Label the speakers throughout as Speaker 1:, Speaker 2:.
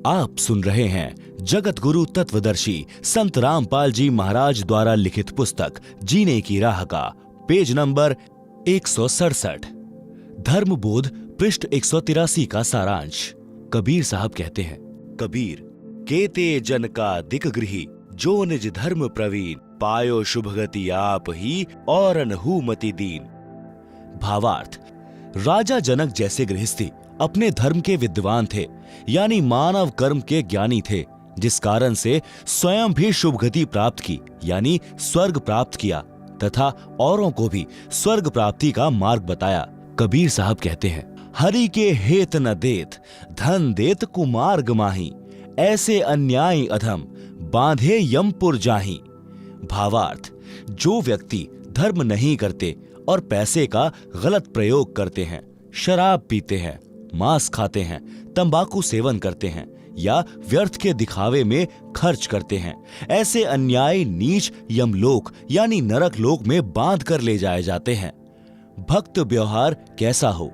Speaker 1: आप सुन रहे हैं जगत गुरु तत्वदर्शी संत रामपाल जी महाराज द्वारा लिखित पुस्तक जीने की राह का पेज नंबर 167 धर्मबोध पृष्ठ 183 का सारांश। कबीर साहब कहते हैं, कबीर केते जन का दिक गृही जो निज धर्म प्रवीण पायो शुभ गति आप ही और अनहु मति दीन। भावार्थ, राजा जनक जैसे गृहस्थी अपने धर्म के विद्वान थे, यानी मानव कर्म के ज्ञानी थे, जिस कारण से स्वयं भी शुभ गति प्राप्त की, यानी स्वर्ग प्राप्त किया तथा औरों को भी स्वर्ग प्राप्ति का मार्ग बताया। कबीर साहब कहते हैं, हरि के हेत न देत धन देत कुमार्ग माही ऐसे अन्यायी अधम बांधे यमपुर जाही। भावार्थ, जो व्यक्ति धर्म नहीं करते और पैसे का गलत प्रयोग करते हैं, शराब पीते हैं, मांस खाते हैं, तंबाकू सेवन करते हैं या व्यर्थ के दिखावे में खर्च करते हैं, ऐसे अन्यायी नीच यमलोक यानी नरक लोक में बांध कर ले जाए जाते हैं। भक्त व्यवहार कैसा हो?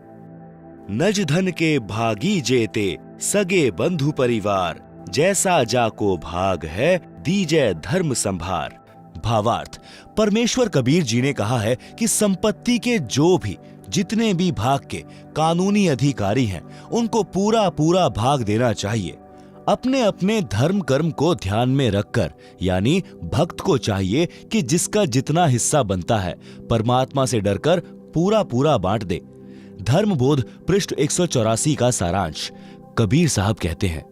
Speaker 1: नज धन के भागी जेते सगे बंधु परिवार जैसा जाको भाग है दीजय धर्म संभार। भावार्थ, परमेश्वर कबीर जी ने कहा है कि संपत्ति के जो भी जितने भी भाग के कानूनी अधिकारी हैं, उनको पूरा पूरा भाग देना चाहिए। अपने अपने धर्म कर्म को ध्यान में रखकर, यानी भक्त को चाहिए कि जिसका जितना हिस्सा बनता है परमात्मा से डरकर पूरा पूरा बांट दे। धर्मबोध पृष्ठ 184 का सारांश। कबीर साहब कहते हैं,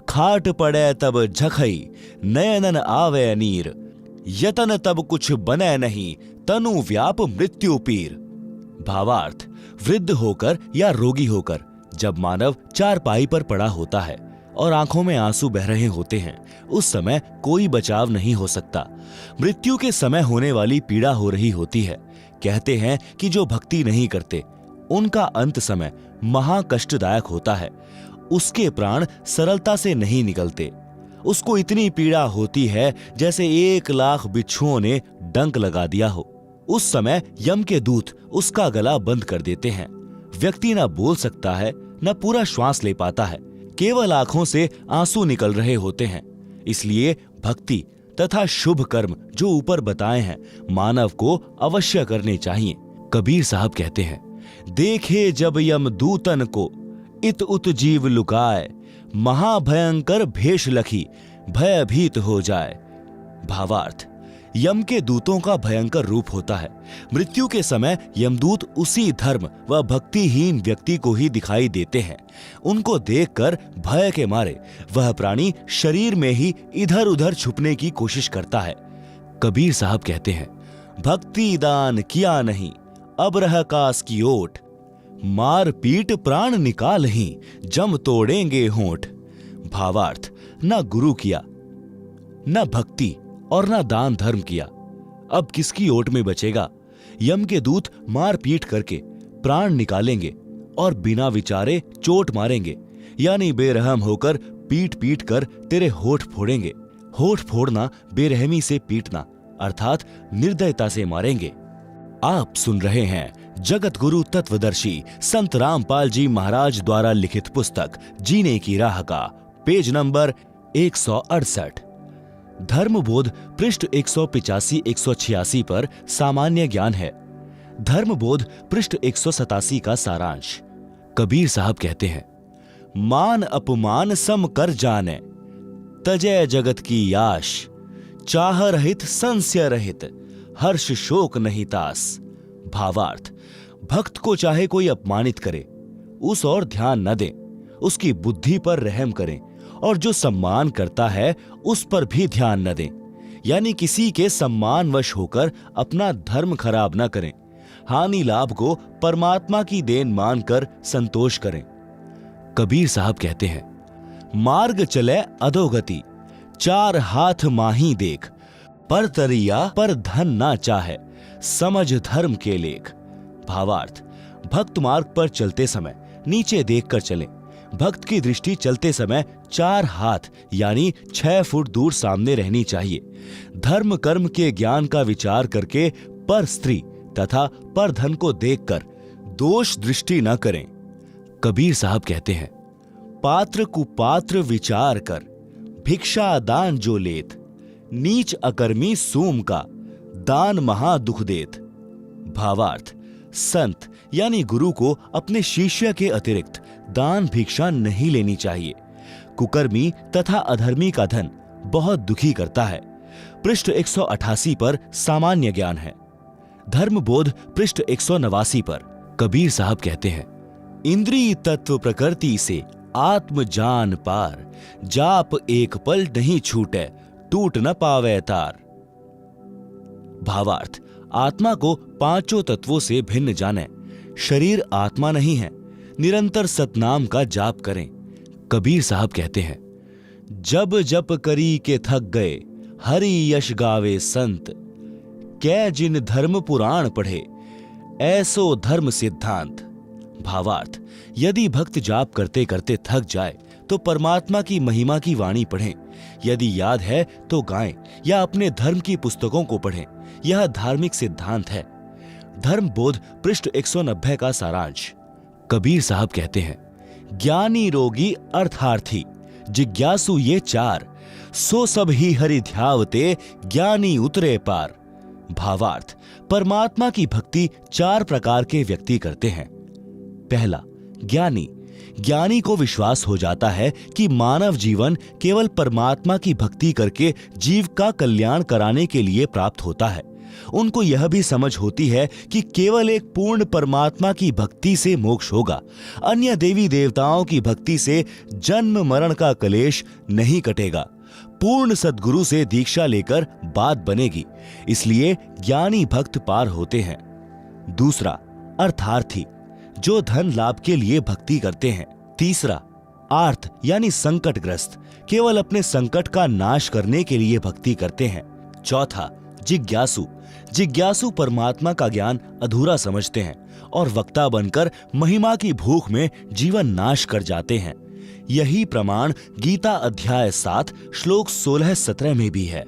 Speaker 1: खाट पड़े तब झखई नयनन आवे नीर यतन तब कुछ बने नहीं तनु व्याप मृत्यु पीर। भावार्थ, वृद्ध होकर या रोगी होकर जब मानव चारपाई पर पड़ा होता है और आंखों में आंसू बह रहे होते हैं, उस समय कोई बचाव नहीं हो सकता। मृत्यु के समय होने वाली पीड़ा हो रही होती है। कहते हैं कि जो भक्ति नहीं करते उनका अंत समय महा कष्टदायक होता है। उसके प्राण सरलता से नहीं निकलते। उसको इतनी पीड़ा होती है जैसे 1,00,000 बिच्छुओं ने डंक लगा दिया हो। उस समय यम के दूत उसका गला बंद कर देते हैं। व्यक्ति न बोल सकता है, न पूरा श्वास ले पाता है, केवल आंखों से आंसू निकल रहे होते हैं। इसलिए भक्ति तथा शुभ कर्म जो ऊपर बताए हैं, मानव को अवश्य करने चाहिए। कबीर साहब कहते हैं, देखे जब यम दूतन को इत उत जीव लुकाए महाभयंकर भेष लखी भयभीत हो जाए। भावार्थ, यम के दूतों का भयंकर रूप होता है। मृत्यु के समय यमदूत उसी धर्म व भक्तिहीन व्यक्ति को ही दिखाई देते हैं। उनको देखकर भय के मारे वह प्राणी शरीर में ही इधर उधर छुपने की कोशिश करता है। कबीर साहब कहते हैं, भक्ति दान किया नहीं अब रह कास की ओट मार पीट प्राण निकाल ही जम तोड़ेंगे होंठ। भावार्थ, न गुरु किया, न भक्ति और न दान धर्म किया, अब किसकी ओट में बचेगा? यम के दूत मार पीट करके प्राण निकालेंगे और बिना विचारे चोट मारेंगे, यानी बेरहम होकर पीट पीट कर तेरे होठ फोड़ेंगे। होठ फोड़ना बेरहमी से पीटना अर्थात निर्दयता से मारेंगे। आप सुन रहे हैं जगत गुरु तत्वदर्शी संत रामपाल जी महाराज द्वारा लिखित पुस्तक जीने की राह का पेज नंबर 168 धर्मबोध पृष्ठ 185-186 पर सामान्य ज्ञान है। धर्मबोध पृष्ठ 187 का सारांश। कबीर साहब कहते हैं, मान अपमान सम कर जाने तजय जगत की याश चाह रहित संशय रहित हर्ष शोक नहीं तास। भावार्थ, भक्त को चाहे कोई अपमानित करे उस और ध्यान न दें, उसकी बुद्धि पर रहम करें और जो सम्मान करता है उस पर भी ध्यान न दें, यानी किसी के सम्मानवश होकर अपना धर्म खराब न करें। हानि लाभ को परमात्मा की देन मानकर संतोष करें। कबीर साहब कहते हैं, मार्ग चले अधोगति चार हाथ माही देख पर तरिया पर धन ना चाहे समझ धर्म के लेख। भावार्थ, भक्त मार्ग पर चलते समय नीचे देखकर चलें। भक्त की दृष्टि चलते समय 4 हाथ यानी 6 फुट दूर सामने रहनी चाहिए। धर्म कर्म के ज्ञान का विचार करके पर स्त्री तथा पर धन को देखकर दोष दृष्टि न करें। कबीर साहब कहते हैं, पात्र कुपात्र विचार कर, भिक्षा दान जो लेत, नीच अकर्मी सूम का, दान महा दुख देत। भावार्थ, संत यानी गुरु को अपने शिष्य के अतिरिक्त दान भिक्षा नहीं लेनी चाहिए। कुकर्मी तथा अधर्मी का धन बहुत दुखी करता है। पृष्ठ 188 पर सामान्य ज्ञान है। धर्मबोध पृष्ठ 189 पर कबीर साहब कहते हैं, इंद्रिय तत्व प्रकृति से आत्म जान पार, जाप एक पल नहीं छूटे, टूट न पावे तार। भावार्थ, आत्मा को पांचों तत्वों से भिन्न जाने। शरीर आत्मा नहीं है। निरंतर सतनाम का जाप करें। कबीर साहब कहते हैं, जब जप करी के थक गए, हरि यश गावे संत, कै जिन धर्म पुराण पढ़े, ऐसो धर्म सिद्धांत। भावार्थ, यदि भक्त जाप करते करते थक जाए तो परमात्मा की महिमा की वाणी पढ़ें। यदि याद है तो गाएं या अपने धर्म की पुस्तकों को पढ़ें। यह धार्मिक सिद्धांत है। धर्मबोध पृष्ठ 190 का सारांश। कबीर साहब कहते हैं, ज्ञानी रोगी अर्थार्थी जिज्ञासु ये चार, सो सब ही हरि ध्यावते, ज्ञानी उतरे पार। भावार्थ, परमात्मा की भक्ति चार प्रकार के व्यक्ति करते हैं। पहला, ज्ञानी। ज्ञानी को विश्वास हो जाता है कि मानव जीवन केवल परमात्मा की भक्ति करके जीव का कल्याण कराने के लिए प्राप्त होता है। उनको यह भी समझ होती है कि केवल एक पूर्ण परमात्मा की भक्ति से मोक्ष होगा। अन्य देवी देवताओं की भक्ति से जन्म मरण का कलेश नहीं कटेगा। पूर्ण सद्गुरु से दीक्षा लेकर बात बनेगी। इसलिए ज्ञानी भक्त पार होते हैं। दूसरा, अर्थार्थी, जो धन लाभ के लिए भक्ति करते हैं। तीसरा, आर्थ यानी संकटग्रस्त, केवल अपने संकट का नाश करने के लिए भक्ति करते हैं। चौथा, जिज्ञासु। जिज्ञासु परमात्मा का ज्ञान अधूरा समझते हैं और वक्ता बनकर महिमा की भूख में जीवन नाश कर जाते हैं। यही प्रमाण गीता अध्याय 7 श्लोक 16-17 में भी है।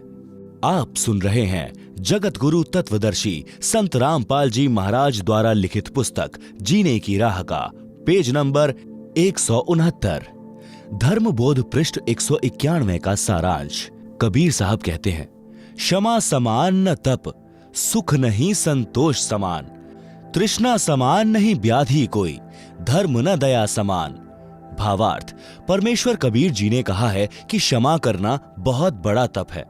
Speaker 1: आप सुन रहे हैं जगत गुरु तत्वदर्शी संत रामपाल जी महाराज द्वारा लिखित पुस्तक जीने की राह का पेज नंबर 169। धर्मबोध पृष्ठ 191 का सारांश। कबीर साहब कहते हैं, क्षमा समान न तप, सुख नहीं संतोष समान, तृष्णा समान नहीं व्याधि कोई, धर्म न दया समान। भावार्थ, परमेश्वर कबीर जी ने कहा है कि क्षमा करना बहुत बड़ा तप है।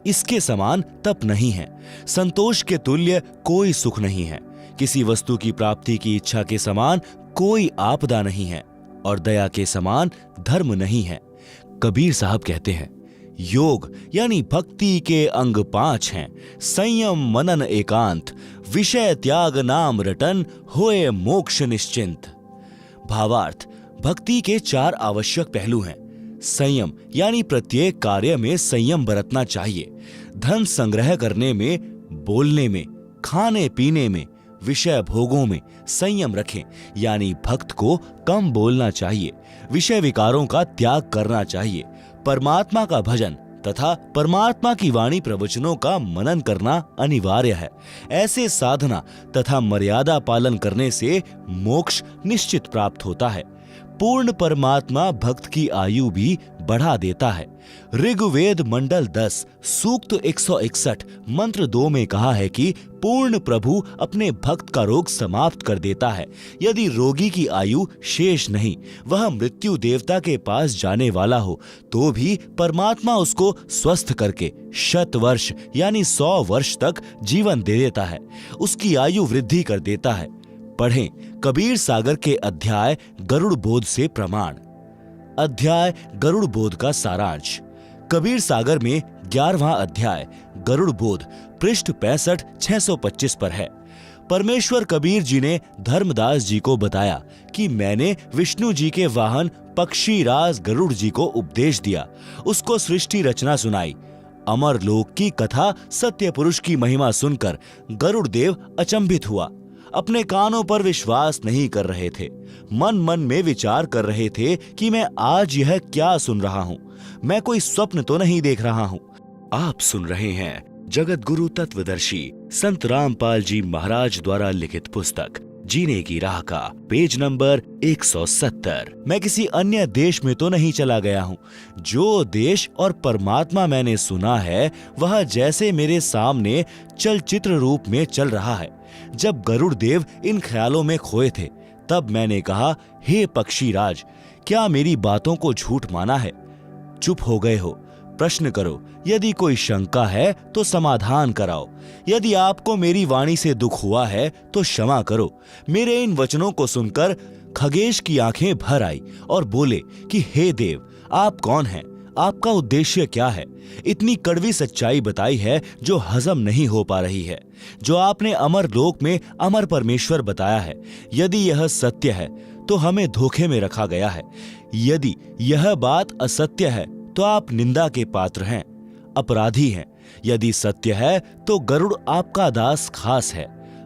Speaker 1: इसके समान तप नहीं है। संतोष के तुल्य कोई सुख नहीं है। किसी वस्तु की प्राप्ति की इच्छा के समान कोई आपदा नहीं है और दया के समान धर्म नहीं है। कबीर साहब कहते हैं, योग यानी भक्ति के अंग 5 हैं। संयम मनन एकांत, विषय त्याग नाम रटन, होए मोक्ष निश्चिंत। भावार्थ, भक्ति के 4 आवश्यक पहलू हैं। संयम यानी प्रत्येक कार्य में संयम बरतना चाहिए। धन संग्रह करने में, बोलने में, खाने पीने में, विषय भोगों में संयम रखें। यानी भक्त को कम बोलना चाहिए, विषय विकारों का त्याग करना चाहिए, परमात्मा का भजन तथा परमात्मा की वाणी प्रवचनों का मनन करना अनिवार्य है। ऐसे साधना तथा मर्यादा पालन करने से मोक्ष निश्चित प्राप्त होता है। पूर्ण परमात्मा भक्त की आयु भी बढ़ा देता है। ऋग्वेद मंडल 10 सूक्त 161 मंत्र 2 में कहा है कि पूर्ण प्रभु अपने भक्त का रोग समाप्त कर देता है। यदि रोगी की आयु शेष नहीं, वह मृत्यु देवता के पास जाने वाला हो, तो भी परमात्मा उसको स्वस्थ करके 100 वर्ष यानी 100 वर्ष तक जीवन दे देता है। उसकी आयु वृद्धि कर देता है। पढ़ें कबीर सागर के अध्याय गरुड़ बोध से प्रमाण। अध्याय गरुड़ बोध का सारांश। कबीर सागर में 11वां अध्याय गरुड़ बोध पृष्ठ 65-625 पर है। परमेश्वर कबीर जी ने धर्मदास जी को बताया कि मैंने विष्णु जी के वाहन पक्षी राज गरुड़ जी को उपदेश दिया, उसको सृष्टि रचना सुनाई। अमर लोक की कथा सत्य पुरुष की महिमा सुनकर गरुड़ देव अचंभित हुआ। अपने कानों पर विश्वास नहीं कर रहे थे। मन मन में विचार कर रहे थे कि मैं आज यह क्या सुन रहा हूँ। मैं कोई स्वप्न तो नहीं देख रहा हूँ। आप सुन रहे हैं जगत गुरु तत्वदर्शी संत रामपाल जी महाराज द्वारा लिखित पुस्तक जीने की राह का पेज नंबर 170। मैं किसी अन्य देश में तो नहीं चला गया हूँ। जो देश और परमात्मा मैंने सुना है वह जैसे मेरे सामने चलचित्र रूप में चल रहा है। जब गरुड़ देव इन ख्यालों में खोए थे तब मैंने कहा, हे पक्षीराज, क्या मेरी बातों को झूठ माना है? चुप हो गए हो। प्रश्न करो। यदि कोई शंका है तो समाधान कराओ। यदि आपको मेरी वाणी से दुख हुआ है तो क्षमा करो। मेरे इन वचनों को सुनकर खगेश की आंखें भर आई और बोले कि हे देव, आप कौन हैं? आपका उद्देश्य क्या है? इतनी कड़वी सच्चाई बताई है जो हजम नहीं हो पा रही है, जो आपने अमर लोक में अमर परमेश्वर बताया है। यदि यह सत्य है तो हमें धोखे में रखा गया है। यदि यह बात असत्य है तो आप निंदा के पात्र हैं, अपराधी हैं। यदि सत्य है तो गरुड़ आपका दास खास है।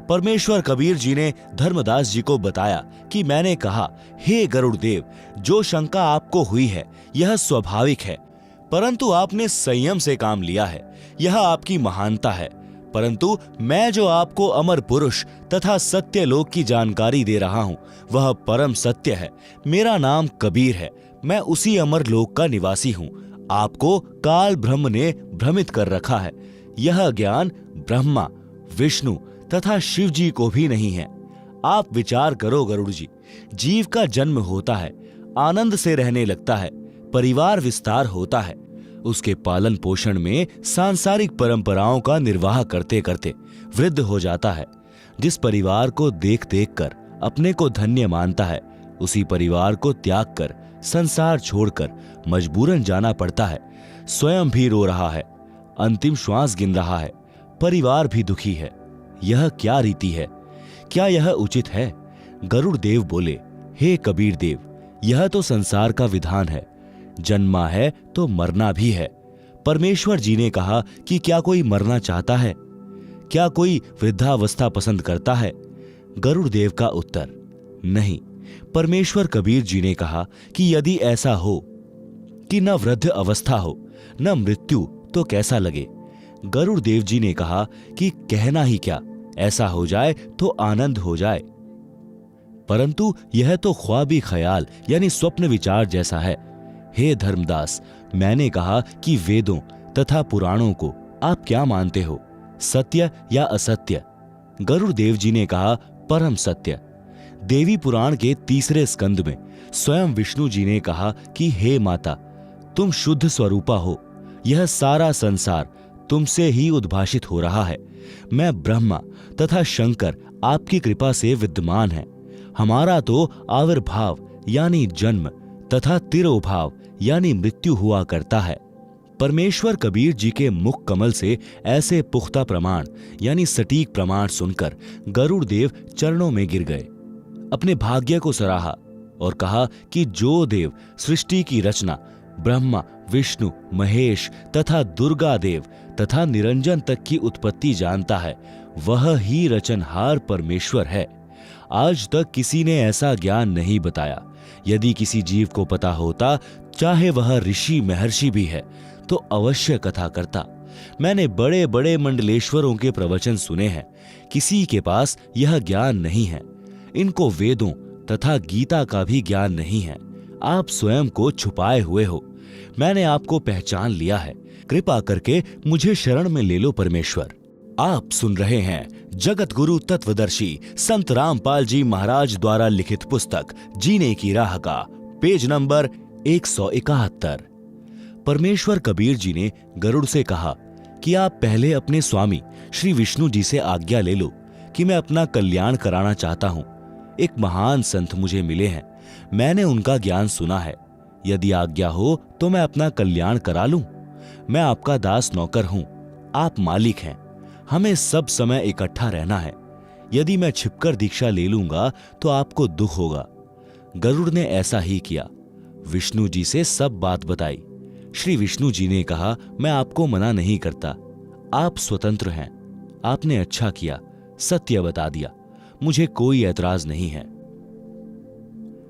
Speaker 1: परमेश्वर कबीर जी ने धर्मदास जी को बताया कि मैंने कहा, हे गरुड़ देव, जो शंका आपको हुई है यह स्वाभाविक है, परंतु आपने संयम से काम लिया है। यह आपकी महानता है। परंतु मैं जो आपको अमर पुरुष तथा सत्य लोक की जानकारी दे रहा हूँ वह परम सत्य है। मेरा नाम कबीर है। मैं उसी अमर लोक का निवासी हूँ। आपको काल ब्रह्म ने भ्रमित कर रखा है। यह ज्ञान ब्रह्मा, विष्णु तथा शिव जी को भी नहीं है। आप विचार करो गरुड़ जी, जीव का जन्म होता है, आनंद से रहने लगता है, परिवार विस्तार होता है, उसके पालन पोषण में सांसारिक परंपराओं का निर्वाह करते करते वृद्ध हो जाता है। जिस परिवार को देख देख कर अपने को धन्य मानता है, उसी परिवार को त्याग कर, संसार छोड़कर मजबूरन जाना पड़ता है। स्वयं भी रो रहा है, अंतिम श्वास गिन रहा है, परिवार भी दुखी है। यह क्या रीति है? क्या यह उचित है? गरुड़ देव बोले, हे कबीर देव, यह तो संसार का विधान है। जन्मा है तो मरना भी है। परमेश्वर जी ने कहा कि क्या कोई मरना चाहता है? क्या कोई वृद्धावस्था पसंद करता है? गरुड़ देव का उत्तर, नहीं। परमेश्वर कबीर जी ने कहा कि यदि ऐसा हो कि न वृद्ध अवस्था हो न मृत्यु तो कैसा लगे? गरुड़ देव जी ने कहा कि कहना ही क्या, ऐसा हो जाए तो आनंद हो जाए। परंतु यह तो ख्वाबी ख्याल यानी स्वप्न विचार जैसा है। हे धर्मदास, मैंने कहा कि वेदों तथा पुराणों को आप क्या मानते हो, सत्य या असत्य? गरुड़ देव जी ने कहा, परम सत्य। देवी पुराण के 3 स्कंद में स्वयं विष्णु जी ने कहा कि हे माता, तुम शुद्ध स्वरूपा हो। यह सारा संसार तुमसे ही उद्भाषित हो रहा है। मैं ब्रह्मा तथा शंकर आपकी कृपा से विद्यमान है। हमारा तो आविर्भाव यानी जन्म तथा तिरोभाव यानी मृत्यु हुआ करता है। परमेश्वर कबीर जी के मुख कमल से ऐसे पुख्ता प्रमाण यानी सटीक प्रमाण सुनकर गरुड़ देव चरणों में गिर गए, अपने भाग्य को सराहा और कहा कि जो देव सृष्टि की रचना ब्रह्मा, विष्णु, महेश तथा दुर्गा देव तथा निरंजन तक की उत्पत्ति जानता है, वह ही रचनहार परमेश्वर है। आज तक किसी ने ऐसा ज्ञान नहीं बताया। यदि किसी जीव को पता होता, चाहे वह ऋषि महर्षि भी है, तो अवश्य कथा करता। मैंने बड़े बड़े मंडलेश्वरों के प्रवचन सुने हैं, किसी के पास यह ज्ञान नहीं है। इनको वेदों तथा गीता का भी ज्ञान नहीं है। आप स्वयं को छुपाए हुए हो। मैंने आपको पहचान लिया है। कृपा करके मुझे शरण में ले लो परमेश्वर। आप सुन रहे हैं जगत गुरु तत्वदर्शी संत रामपाल जी महाराज द्वारा लिखित पुस्तक जीने की राह का पेज नंबर 171। परमेश्वर कबीर जी ने गरुड़ से कहा कि आप पहले अपने स्वामी श्री विष्णु जी से आज्ञा ले लो कि मैं अपना कल्याण कराना चाहता हूँ। एक महान संत मुझे मिले हैं, मैंने उनका ज्ञान सुना है। यदि आज्ञा हो तो मैं अपना कल्याण करा लूं। मैं आपका दास नौकर हूं, आप मालिक हैं। हमें सब समय इकट्ठा रहना है। यदि मैं छिपकर दीक्षा ले लूंगा तो आपको दुख होगा। गरुड़ ने ऐसा ही किया, विष्णु जी से सब बात बताई। श्री विष्णु जी ने कहा, मैं आपको मना नहीं करता, आप स्वतंत्र हैं। आपने अच्छा किया, सत्य बता दिया, मुझे कोई ऐतराज नहीं है।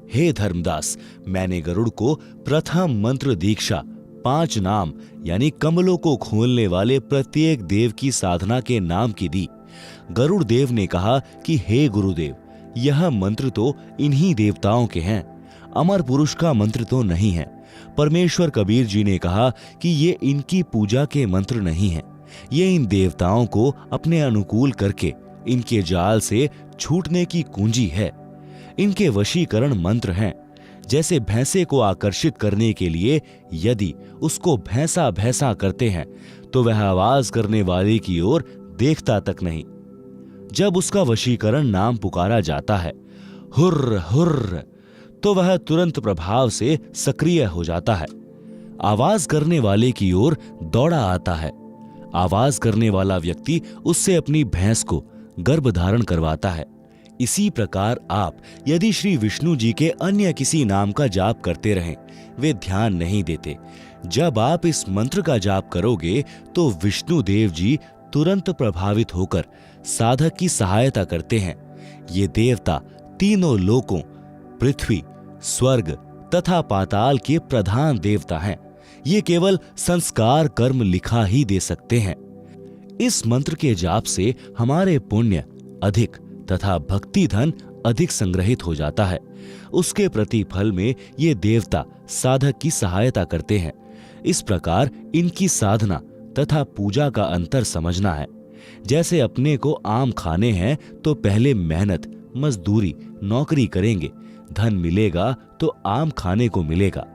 Speaker 1: हे धर्मदास, मैंने गरुड़ को प्रथम मंत्र दीक्षा 5 नाम यानी कमलों को खोलने वाले प्रत्येक देव की साधना के नाम की दी। गरुड़ देव ने कहा कि हे गुरुदेव, यह मंत्र तो इन्हीं देवताओं के हैं, अमर पुरुष का मंत्र तो नहीं है। परमेश्वर कबीर जी ने कहा कि ये इनकी पूजा के मंत्र नहीं हैं, ये इन देवताओं को अपने अनुकूल करके इनके जाल से छूटने की कुंजी है। इनके वशीकरण मंत्र हैं। जैसे भैंसे को आकर्षित करने के लिए यदि उसको भैंसा भैंसा करते हैं तो वह आवाज करने वाले की ओर देखता तक नहीं। जब उसका वशीकरण नाम पुकारा जाता है, हुर्र हुर्र, तो वह तुरंत प्रभाव से सक्रिय हो जाता है। आवाज करने वाले की ओर दौड़ा आता है। आवाज करने वाला व्यक्ति उससे अपनी भैंस को गर्भ धारण करवाता है। इसी प्रकार आप यदि श्री विष्णु जी के अन्य किसी नाम का जाप करते रहें, वे ध्यान नहीं देते। जब आप इस मंत्र का जाप करोगे तो विष्णु देव जी तुरंत प्रभावित होकर साधक की सहायता करते हैं। ये देवता तीनों लोकों, पृथ्वी, स्वर्ग तथा पाताल के प्रधान देवता हैं। ये केवल संस्कार कर्म लिखा ही दे सकते हैं। इस मंत्र के जाप से हमारे पुण्य अधिक तथा भक्ति धन अधिक संग्रहित हो जाता है। उसके प्रतिफल में ये देवता साधक की सहायता करते हैं। इस प्रकार इनकी साधना तथा पूजा का अंतर समझना है। जैसे अपने को आम खाने हैं तो पहले मेहनत, मजदूरी, नौकरी करेंगे, धन मिलेगा तो आम खाने को मिलेगा।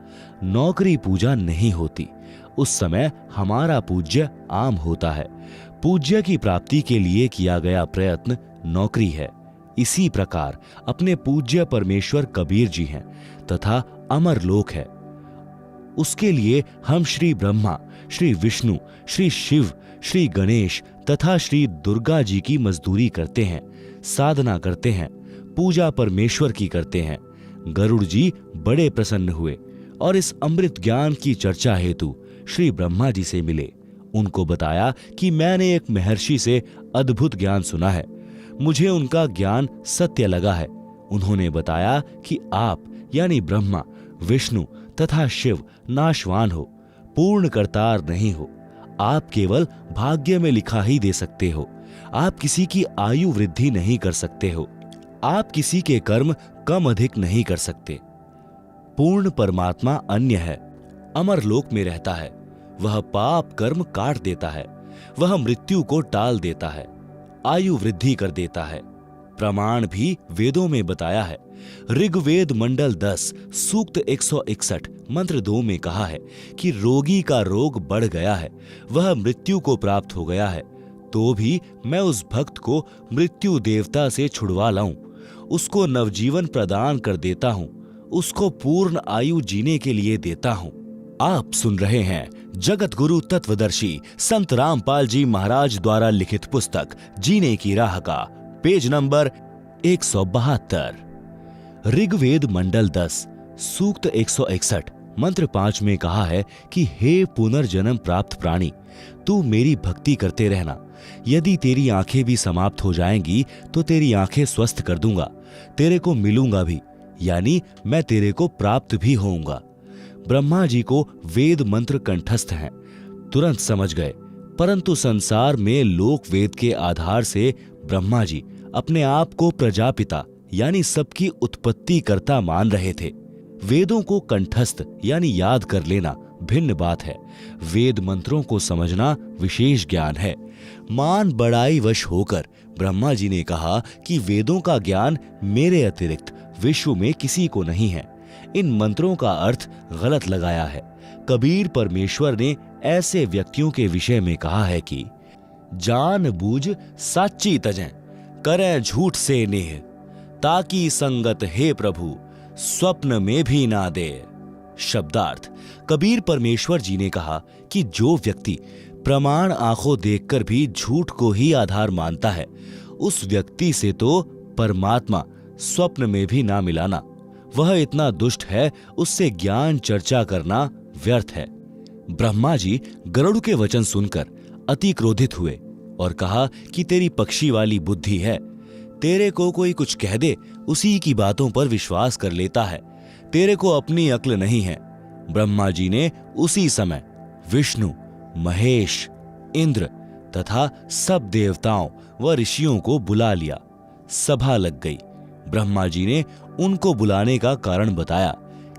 Speaker 1: नौकरी पूजा नहीं होती, उस समय हमारा पूज्य आम होता है। पूज्य की प्राप्ति के लिए किया गया प्रयत्न नौकरी है। इसी प्रकार अपने पूज्य परमेश्वर कबीर जी हैं तथा अमर लोक है। उसके लिए हम श्री ब्रह्मा, श्री विष्णु, श्री शिव, श्री गणेश तथा श्री दुर्गा जी की मजदूरी करते हैं, साधना करते हैं, पूजा परमेश्वर की करते हैं। गरुड़ जी बड़े प्रसन्न हुए और इस अमृत ज्ञान की चर्चा हेतु श्री ब्रह्मा जी से मिले। उनको बताया कि मैंने एक महर्षि से अद्भुत ज्ञान सुना है, मुझे उनका ज्ञान सत्य लगा है। उन्होंने बताया कि आप यानी ब्रह्मा, विष्णु तथा शिव नाशवान हो, पूर्ण करतार नहीं हो। आप केवल भाग्य में लिखा ही दे सकते हो। आप किसी की आयु वृद्धि नहीं कर सकते हो। आप किसी के कर्म कम अधिक नहीं कर सकते। पूर्ण परमात्मा अन्य है, अमर लोक में रहता है। वह पाप कर्म काट देता है, वह मृत्यु को टाल देता है, आयु वृद्धि कर देता है। प्रमाण भी वेदों में बताया है। ऋग्वेद मंडल 10 सूक्त 161 मंत्र 2 में कहा है कि रोगी का रोग बढ़ गया है, वह मृत्यु को प्राप्त हो गया है, तो भी मैं उस भक्त को मृत्यु देवता से छुड़वा लाऊं, उसको नवजीवन प्रदान कर देता हूं, उसको पूर्ण आयु जीने के लिए देता हूं। आप सुन रहे हैं जगत गुरु तत्वदर्शी संत रामपाल जी महाराज द्वारा लिखित पुस्तक जीने की राह का पेज नंबर 172। ऋग्वेद मंडल 10 सूक्त 161 मंत्र 5 में कहा है कि हे पुनर्जन्म प्राप्त प्राणी, तू मेरी भक्ति करते रहना। यदि तेरी आंखें भी समाप्त हो जाएंगी तो तेरी आंखें स्वस्थ कर दूंगा, तेरे को मिलूंगा भी, यानी मैं तेरे को प्राप्त भी होऊंगा। ब्रह्मा जी को वेद मंत्र कंठस्थ हैं, तुरंत समझ गए, परंतु संसार में लोक वेद के आधार से ब्रह्मा जी अपने आप को प्रजापिता यानी सबकी उत्पत्ति कर्ता मान रहे थे। वेदों को कंठस्थ यानी याद कर लेना भिन्न बात है, वेद मंत्रों को समझना विशेष ज्ञान है। मान बड़ाई वश होकर ब्रह्मा जी ने कहा कि वेदों का ज्ञान मेरे अतिरिक्त विश्व में किसी को नहीं है। इन मंत्रों का अर्थ गलत लगाया है। कबीर परमेश्वर ने ऐसे व्यक्तियों के विषय में कहा है कि जान बूझ साची तजें, करें झूठ से नेह, ताकि संगत हे प्रभु स्वप्न में भी ना दे। शब्दार्थ, कबीर परमेश्वर जी ने कहा कि जो व्यक्ति प्रमाण आंखों देखकर भी झूठ को ही आधार मानता है, उस व्यक्ति से तो परमात्मा स्वप्न में भी ना मिलाना। वह इतना दुष्ट है, उससे ज्ञान चर्चा करना व्यर्थ है। ब्रह्मा जी गरुड़ के वचन सुनकर अति क्रोधित हुए और कहा कि तेरी पक्षी वाली बुद्धि है, तेरे को कोई कुछ कह दे उसी की बातों पर विश्वास कर लेता है, तेरे को अपनी अक्ल नहीं है। ब्रह्मा जी ने उसी समय विष्णु, महेश, इंद्र तथा सब देवताओं व ऋषियों को बुला लिया। सभा लग गई। ब्रह्मा जी ने उनको बुलाने का कारण बताया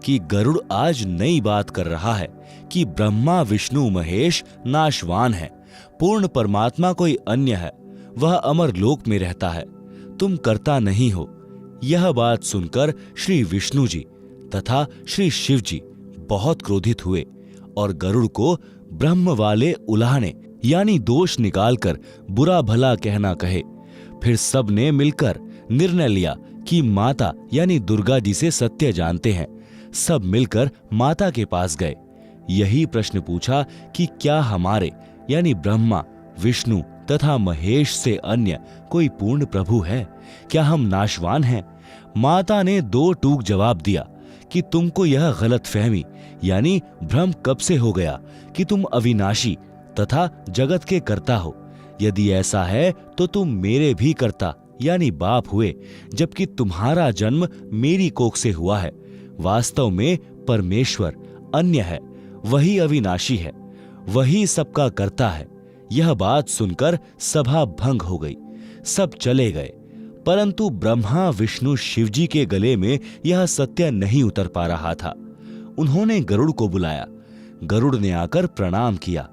Speaker 1: कि गरुड़ आज नई बात कर रहा है कि ब्रह्मा विष्णु महेश नाशवान है, पूर्ण परमात्मा कोई अन्य है, वह अमर लोक में रहता है, तुम करता नहीं हो। यह बात सुनकर श्री विष्णु जी तथा श्री शिव जी बहुत क्रोधित हुए और गरुड़ को ब्रह्म वाले उलाहने यानी दोष निकालकर बुरा भला कहना कहे। फिर सब ने मिलकर निर्णय लिया कि माता यानी दुर्गा जी से सत्य जानते हैं। सब मिलकर माता के पास गए, यही प्रश्न पूछा कि क्या हमारे यानी ब्रह्मा विष्णु तथा महेश से अन्य कोई पूर्ण प्रभु है? क्या हम नाशवान हैं? माता ने दो टूक जवाब दिया कि तुमको यह गलतफहमी यानी भ्रम कब से हो गया कि तुम अविनाशी तथा जगत के कर्ता हो। यदि ऐसा है तो तुम मेरे भी कर्ता यानी बाप हुए, जबकि तुम्हारा जन्म मेरी कोख से हुआ है। वास्तव में परमेश्वर अन्य है, वही अविनाशी है, वही सबका कर्ता है। यह बात सुनकर सभा भंग हो गई, सब चले गए, परंतु ब्रह्मा विष्णु शिवजी के गले में यह सत्य नहीं उतर पा रहा था। उन्होंने गरुड़ को बुलाया। गरुड़ ने आकर प्रणाम किया,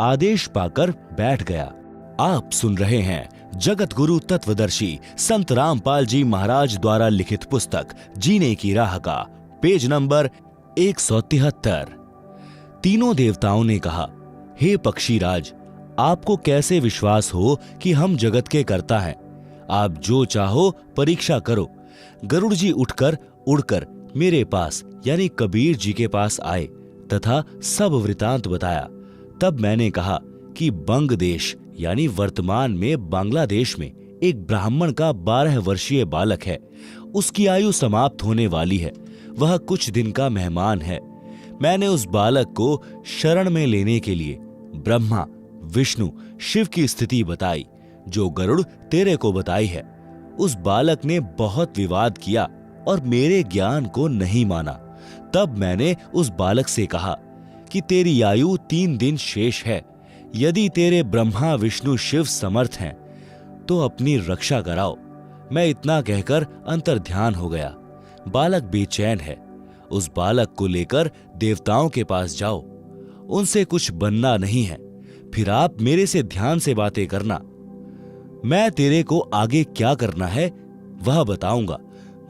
Speaker 1: आदेश पाकर बैठ गया। आप सुन रहे हैं जगत गुरु तत्वदर्शी संत रामपाल जी महाराज द्वारा लिखित पुस्तक जीने की राह का पेज नंबर 173। तीनों देवताओं ने कहा, हे पक्षीराज, आपको कैसे विश्वास हो कि हम जगत के कर्ता हैं? आप जो चाहो परीक्षा करो। गरुड़ जी उठकर उड़कर मेरे पास यानी कबीर जी के पास आए तथा सब वृतांत बताया। तब मैंने कहा कि बंग देश यानी वर्तमान में बांग्लादेश में एक ब्राह्मण का 12 वर्षीय बालक है। उसकी आयु समाप्त होने वाली है, वह कुछ दिन का मेहमान है। मैंने उस बालक को शरण में लेने के लिए ब्रह्मा विष्णु शिव की स्थिति बताई, जो गरुड़ तेरे को बताई है। उस बालक ने बहुत विवाद किया और मेरे ज्ञान को नहीं माना। तब मैंने उस बालक से कहा कि तेरी आयु 3 दिन शेष है। यदि तेरे ब्रह्मा विष्णु शिव समर्थ हैं तो अपनी रक्षा कराओ। मैं इतना कहकर अंतर्ध्यान हो गया। बालक बेचैन है, उस बालक को लेकर देवताओं के पास जाओ, उनसे कुछ बनना नहीं है, फिर आप मेरे से ध्यान से बातें करना। मैं तेरे को आगे क्या करना है वह बताऊंगा।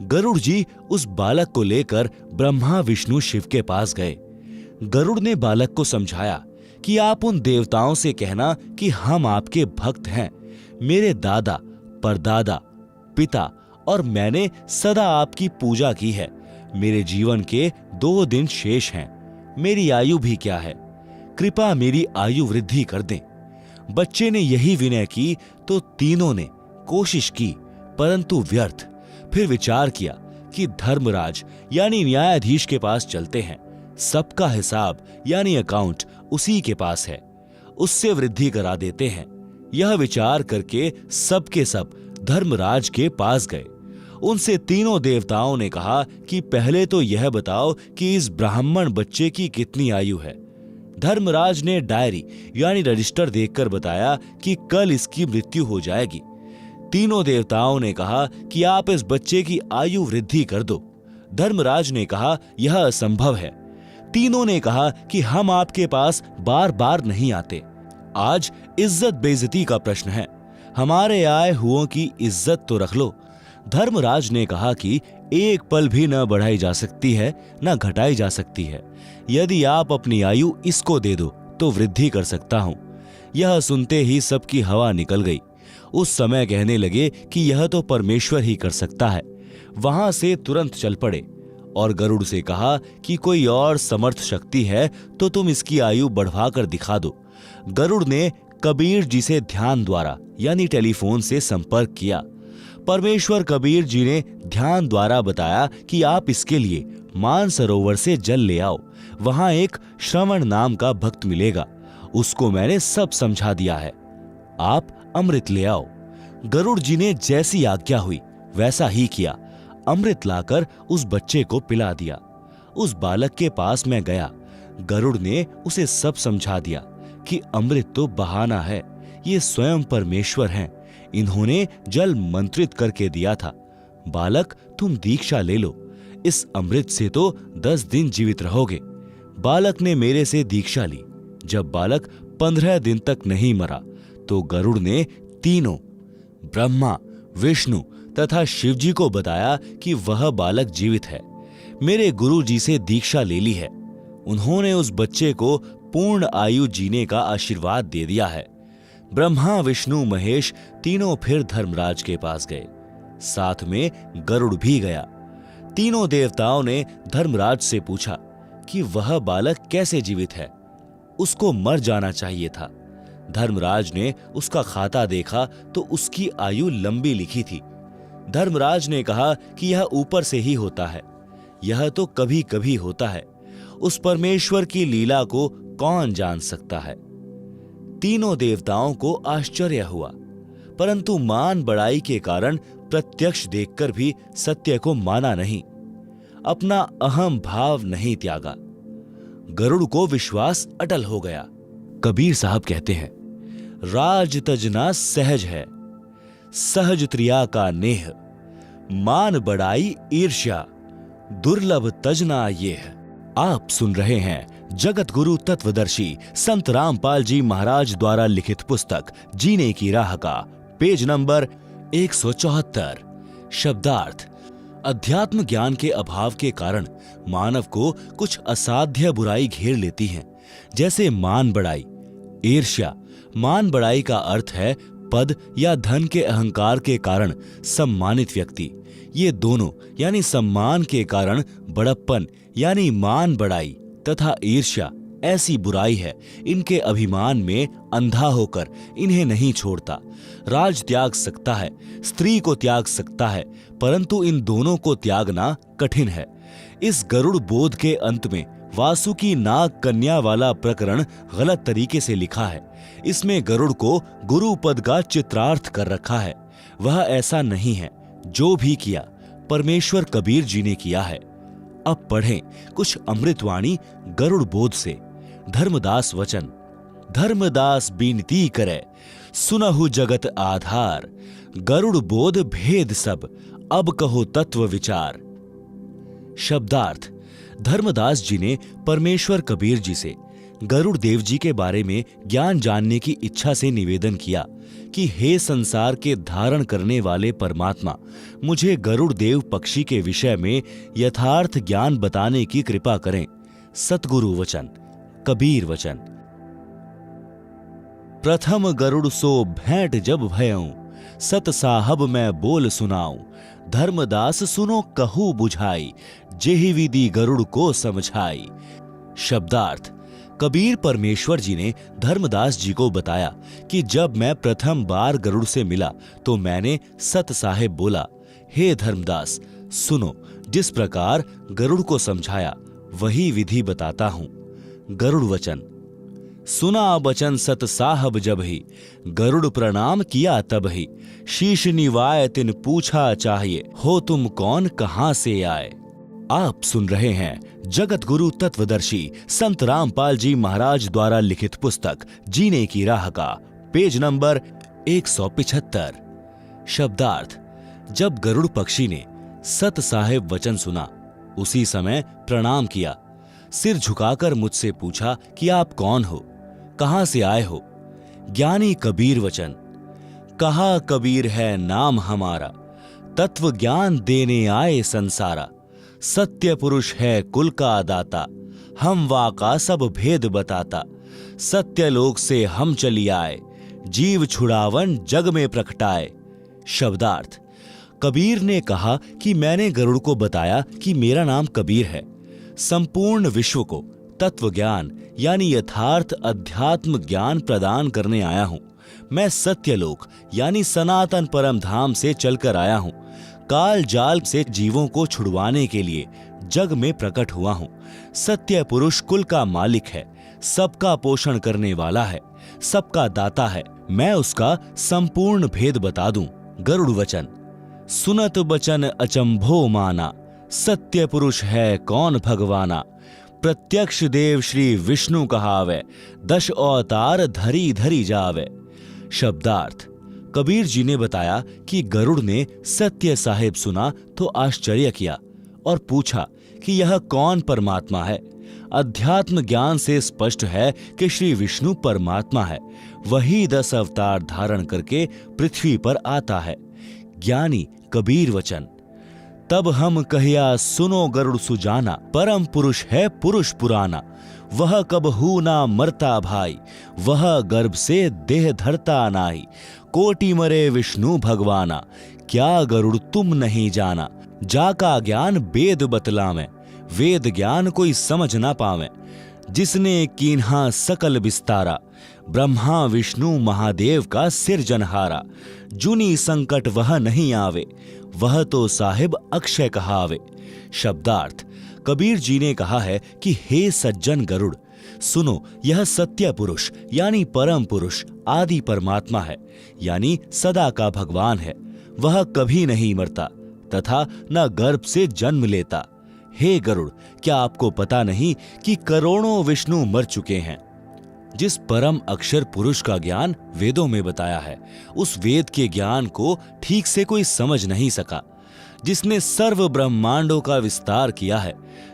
Speaker 1: गरुड़ जी उस बालक को लेकर ब्रह्मा विष्णु शिव के पास गए। गरुड़ ने बालक को समझाया कि आप उन देवताओं से कहना कि हम आपके भक्त हैं। मेरे दादा परदादा पिता और मैंने सदा आपकी पूजा की है। मेरे जीवन के 2 दिन शेष हैं। मेरी आयु भी क्या है, कृपा मेरी आयु वृद्धि कर दें। बच्चे ने यही विनय की तो तीनों ने कोशिश की, परंतु व्यर्थ। फिर विचार किया कि धर्मराज यानी न्यायाधीश के पास चलते हैं। सबका हिसाब यानी अकाउंट उसी के पास है, उससे वृद्धि करा देते हैं। यह विचार करके सब के सब धर्मराज के पास गए। उनसे तीनों देवताओं ने कहा कि पहले तो यह बताओ कि इस ब्राह्मण बच्चे की कितनी आयु है। धर्मराज ने डायरी यानी रजिस्टर देखकर बताया कि कल इसकी मृत्यु हो जाएगी। तीनों देवताओं ने कहा कि आप इस बच्चे की आयु वृद्धि कर दो। धर्मराज ने कहा यह असंभव है। तीनों ने कहा कि हम आपके पास बार बार नहीं आते। आज इज्जत बेइज्जती का प्रश्न है, हमारे आए हुओं की इज्जत तो रख लो। धर्मराज ने कहा कि एक पल भी न बढ़ाई जा सकती है न घटाई जा सकती है। यदि आप अपनी आयु इसको दे दो तो वृद्धि कर सकता हूं। यह सुनते ही सबकी हवा निकल गई। उस समय कहने लगे कि यह तो परमेश्वर ही कर सकता है। वहां से तुरंत चल पड़े और गरुड़ से कहा कि कोई और समर्थ शक्ति है तो तुम इसकी आयु बढ़वाकर दिखा दो। गरुड़ ने कबीर जी से ध्यान द्वारा यानी टेलीफोन से संपर्क किया। परमेश्वर कबीर जी ने ध्यान द्वारा बताया कि आप इसके लिए मानसरोवर से जल ले आओ। वहां एक श्रवण नाम का भक्त मिलेगा, उसको मैंने सब समझा दिया है। आप अमृत ले आओ। गरुड़ जी ने जैसी आज्ञा हुई वैसा ही किया। अमृत लाकर उस बच्चे को पिला दिया। उस बालक के पास मैं गया। गरुड़ ने उसे सब समझा दिया कि अमृत तो बहाना है, ये स्वयं परमेश्वर हैं। इन्होंने जल मंत्रित करके दिया था। बालक तुम दीक्षा ले लो, इस अमृत से तो 10 दिन जीवित रहोगे। बालक ने मेरे से दीक्षा ली। जब बालक 15 दिन तक नहीं मरा तो गरुड़ ने तीनों ब्रह्मा, विष्णु तथा शिव जी को बताया कि वह बालक जीवित है। मेरे गुरु जी से दीक्षा ले ली है। उन्होंने उस बच्चे को पूर्ण आयु जीने का आशीर्वाद दे दिया है। ब्रह्मा, विष्णु, महेश तीनों फिर धर्मराज के पास गए। साथ में गरुड़ भी गया। तीनों देवताओं ने धर्मराज से पूछा कि वह बालक कैसे जीवित है, उसको मर जाना चाहिए था। धर्मराज ने उसका खाता देखा तो उसकी आयु लंबी लिखी थी। धर्मराज ने कहा कि यह ऊपर से ही होता है, यह तो कभी कभी होता है। उस परमेश्वर की लीला को कौन जान सकता है। तीनों देवताओं को आश्चर्य हुआ, परंतु मान बढ़ाई के कारण प्रत्यक्ष देखकर भी सत्य को माना नहीं, अपना अहम भाव नहीं त्यागा। गरुड़ को विश्वास अटल हो गया। कबीर साहब कहते हैं, राज तजना सहज है, सहज त्रिया का नेह, मान बढ़ाई ईर्ष्या, दुर्लभ तजना ये है। आप सुन रहे हैं जगत गुरु तत्वदर्शी संत रामपाल जी महाराज द्वारा लिखित पुस्तक जीने की राह का पेज नंबर 174। शब्दार्थ। अध्यात्म ज्ञान के अभाव के कारण मानव को कुछ असाध्य बुराई घेर लेती है, जैसे मान बढ़ाई, ईर्ष्या। मान बढ़ाई का अर्थ है पद या धन के अहंकार के कारण सम्मानित व्यक्ति। ये दोनों यानी सम्मान के कारण बड़प्पन यानी मान बढ़ाई तथा ईर्ष्या ऐसी बुराई है, इनके अभिमान में अंधा होकर इन्हें नहीं छोड़ता। राज त्याग सकता है, स्त्री को त्याग सकता है, परंतु इन दोनों को त्यागना कठिन है। इस गरुड़ बोध के अंत में वासुकी नाग कन्या वाला प्रकरण गलत तरीके से लिखा है। इसमें गरुड़ को गुरु पद का चित्रार्थ कर रखा है। वह ऐसा नहीं है। जो भी किया परमेश्वर कबीर जी ने किया है। अब पढ़ें कुछ अमृतवाणी गरुड़ बोध से। धर्मदास वचन। धर्मदास बीनती करे, सुनहु जगत आधार, गरुड़ बोध भेद सब, अब कहो तत्व विचार। शब्दार्थ। धर्मदास जी ने परमेश्वर कबीर जी से गरुड़ देव जी के बारे में ज्ञान जानने की इच्छा से निवेदन किया कि हे संसार के धारण करने वाले परमात्मा, मुझे गरुड़ देव पक्षी के विषय में यथार्थ ज्ञान बताने की कृपा करें। सतगुरु वचन, कबीर वचन। प्रथम गरुड़ सो भेंट जब भयऊं, सत साहब मैं बोल सुनाऊं, धर्मदास सुनो कहू बुझाई, जेहि विधि गरुड़ को समझाई। शब्दार्थ। कबीर परमेश्वर जी ने धर्मदास जी को बताया कि जब मैं प्रथम बार गरुड़ से मिला तो मैंने सत साहेब बोला, हे धर्मदास सुनो, जिस प्रकार गरुड़ को समझाया वही विधि बताता हूं। गरुड़ वचन। सुना बचन सत साहब जब ही, गरुड़ प्रणाम किया तब ही, शीश निवाय तिन पूछा चाहिए, हो तुम कौन कहां से आए। आप सुन रहे हैं जगत गुरु तत्वदर्शी संत रामपाल जी महाराज द्वारा लिखित पुस्तक जीने की राह का पेज नंबर 175। शब्दार्थ। जब गरुड़ पक्षी ने सत साहेब वचन सुना, उसी समय प्रणाम किया, सिर झुकाकर मुझसे पूछा कि आप कौन हो, कहां से आए हो। ज्ञानी कबीर वचन। कहा कबीर है नाम हमारा, तत्व ज्ञान देने आए संसारा, सत्य पुरुष है कुल का दाता, हम वाका सब भेद बताता, सत्य लोक से हम चली आए, जीव छुड़ावन जग में प्रकटाए। शब्दार्थ। कबीर ने कहा कि मैंने गरुड़ को बताया कि मेरा नाम कबीर है। संपूर्ण विश्व को तत्व ज्ञान यानी यथार्थ अध्यात्म ज्ञान प्रदान करने आया हूं। मैं सत्यलोक यानी सनातन परम धाम से चलकर आया हूं। काल जाल से जीवों को छुड़वाने के लिए जग में प्रकट हुआ हूं। सत्य पुरुष कुल का मालिक है, सबका पोषण करने वाला है, सबका दाता है। मैं उसका संपूर्ण भेद बता दूं। गरुड़ वचन। सुनत बचन अचंभो माना, सत्य पुरुष है कौन भगवाना, प्रत्यक्ष देव श्री विष्णु कहावे, 10 अवतार धरी धरी जावे। शब्दार्थ। कबीर जी ने बताया कि गरुड़ ने सत्य साहिब सुना तो आश्चर्य किया और पूछा कि यह कौन परमात्मा है। अध्यात्म ज्ञान से स्पष्ट है कि श्री विष्णु परमात्मा है, वही 10 अवतार धारण करके पृथ्वी पर आता है। ज्ञानी कबीर वचन। तब हम कहिया सुनो गरुड़ सुजाना, परम पुरुष है पुरुष पुराना। वह कबहू ना मरता भाई, वह गर्भ से देह धरता नाई। कोटि मरे विष्णु भगवाना, क्या गरुड़ तुम नहीं जाना। जाका ज्ञान वेद बतलावें, वेद ज्ञान कोई समझ ना पावे। जिसने कीन्हा सकल विस्तारा, ब्रह्मा विष्णु महादेव का सिरजनहारा। जुनी संकट वह नहीं आवे, वह तो साहिब अक्षय कहावे। शब्दार्थ। कबीर जी ने कहा है कि हे सज्जन गरुड़, सुनो, यह सत्य पुरुष यानी परम पुरुष आदि परमात्मा है, यानी सदा का भगवान है। वह कभी नहीं मरता तथा न गर्भ से जन्म लेता। हे गरुड़, क्या आपको पता नहीं कि करोड़ों विष्णु मर चुके हैं। जिस परम अक्षर पुरुष का ज्ञान वेदों में बताया है, उस वेद के ज्ञान को ठीक से कोई समझ नहीं सका। जिसने सर्व ब्रह्मांडों का विस्तार किया है,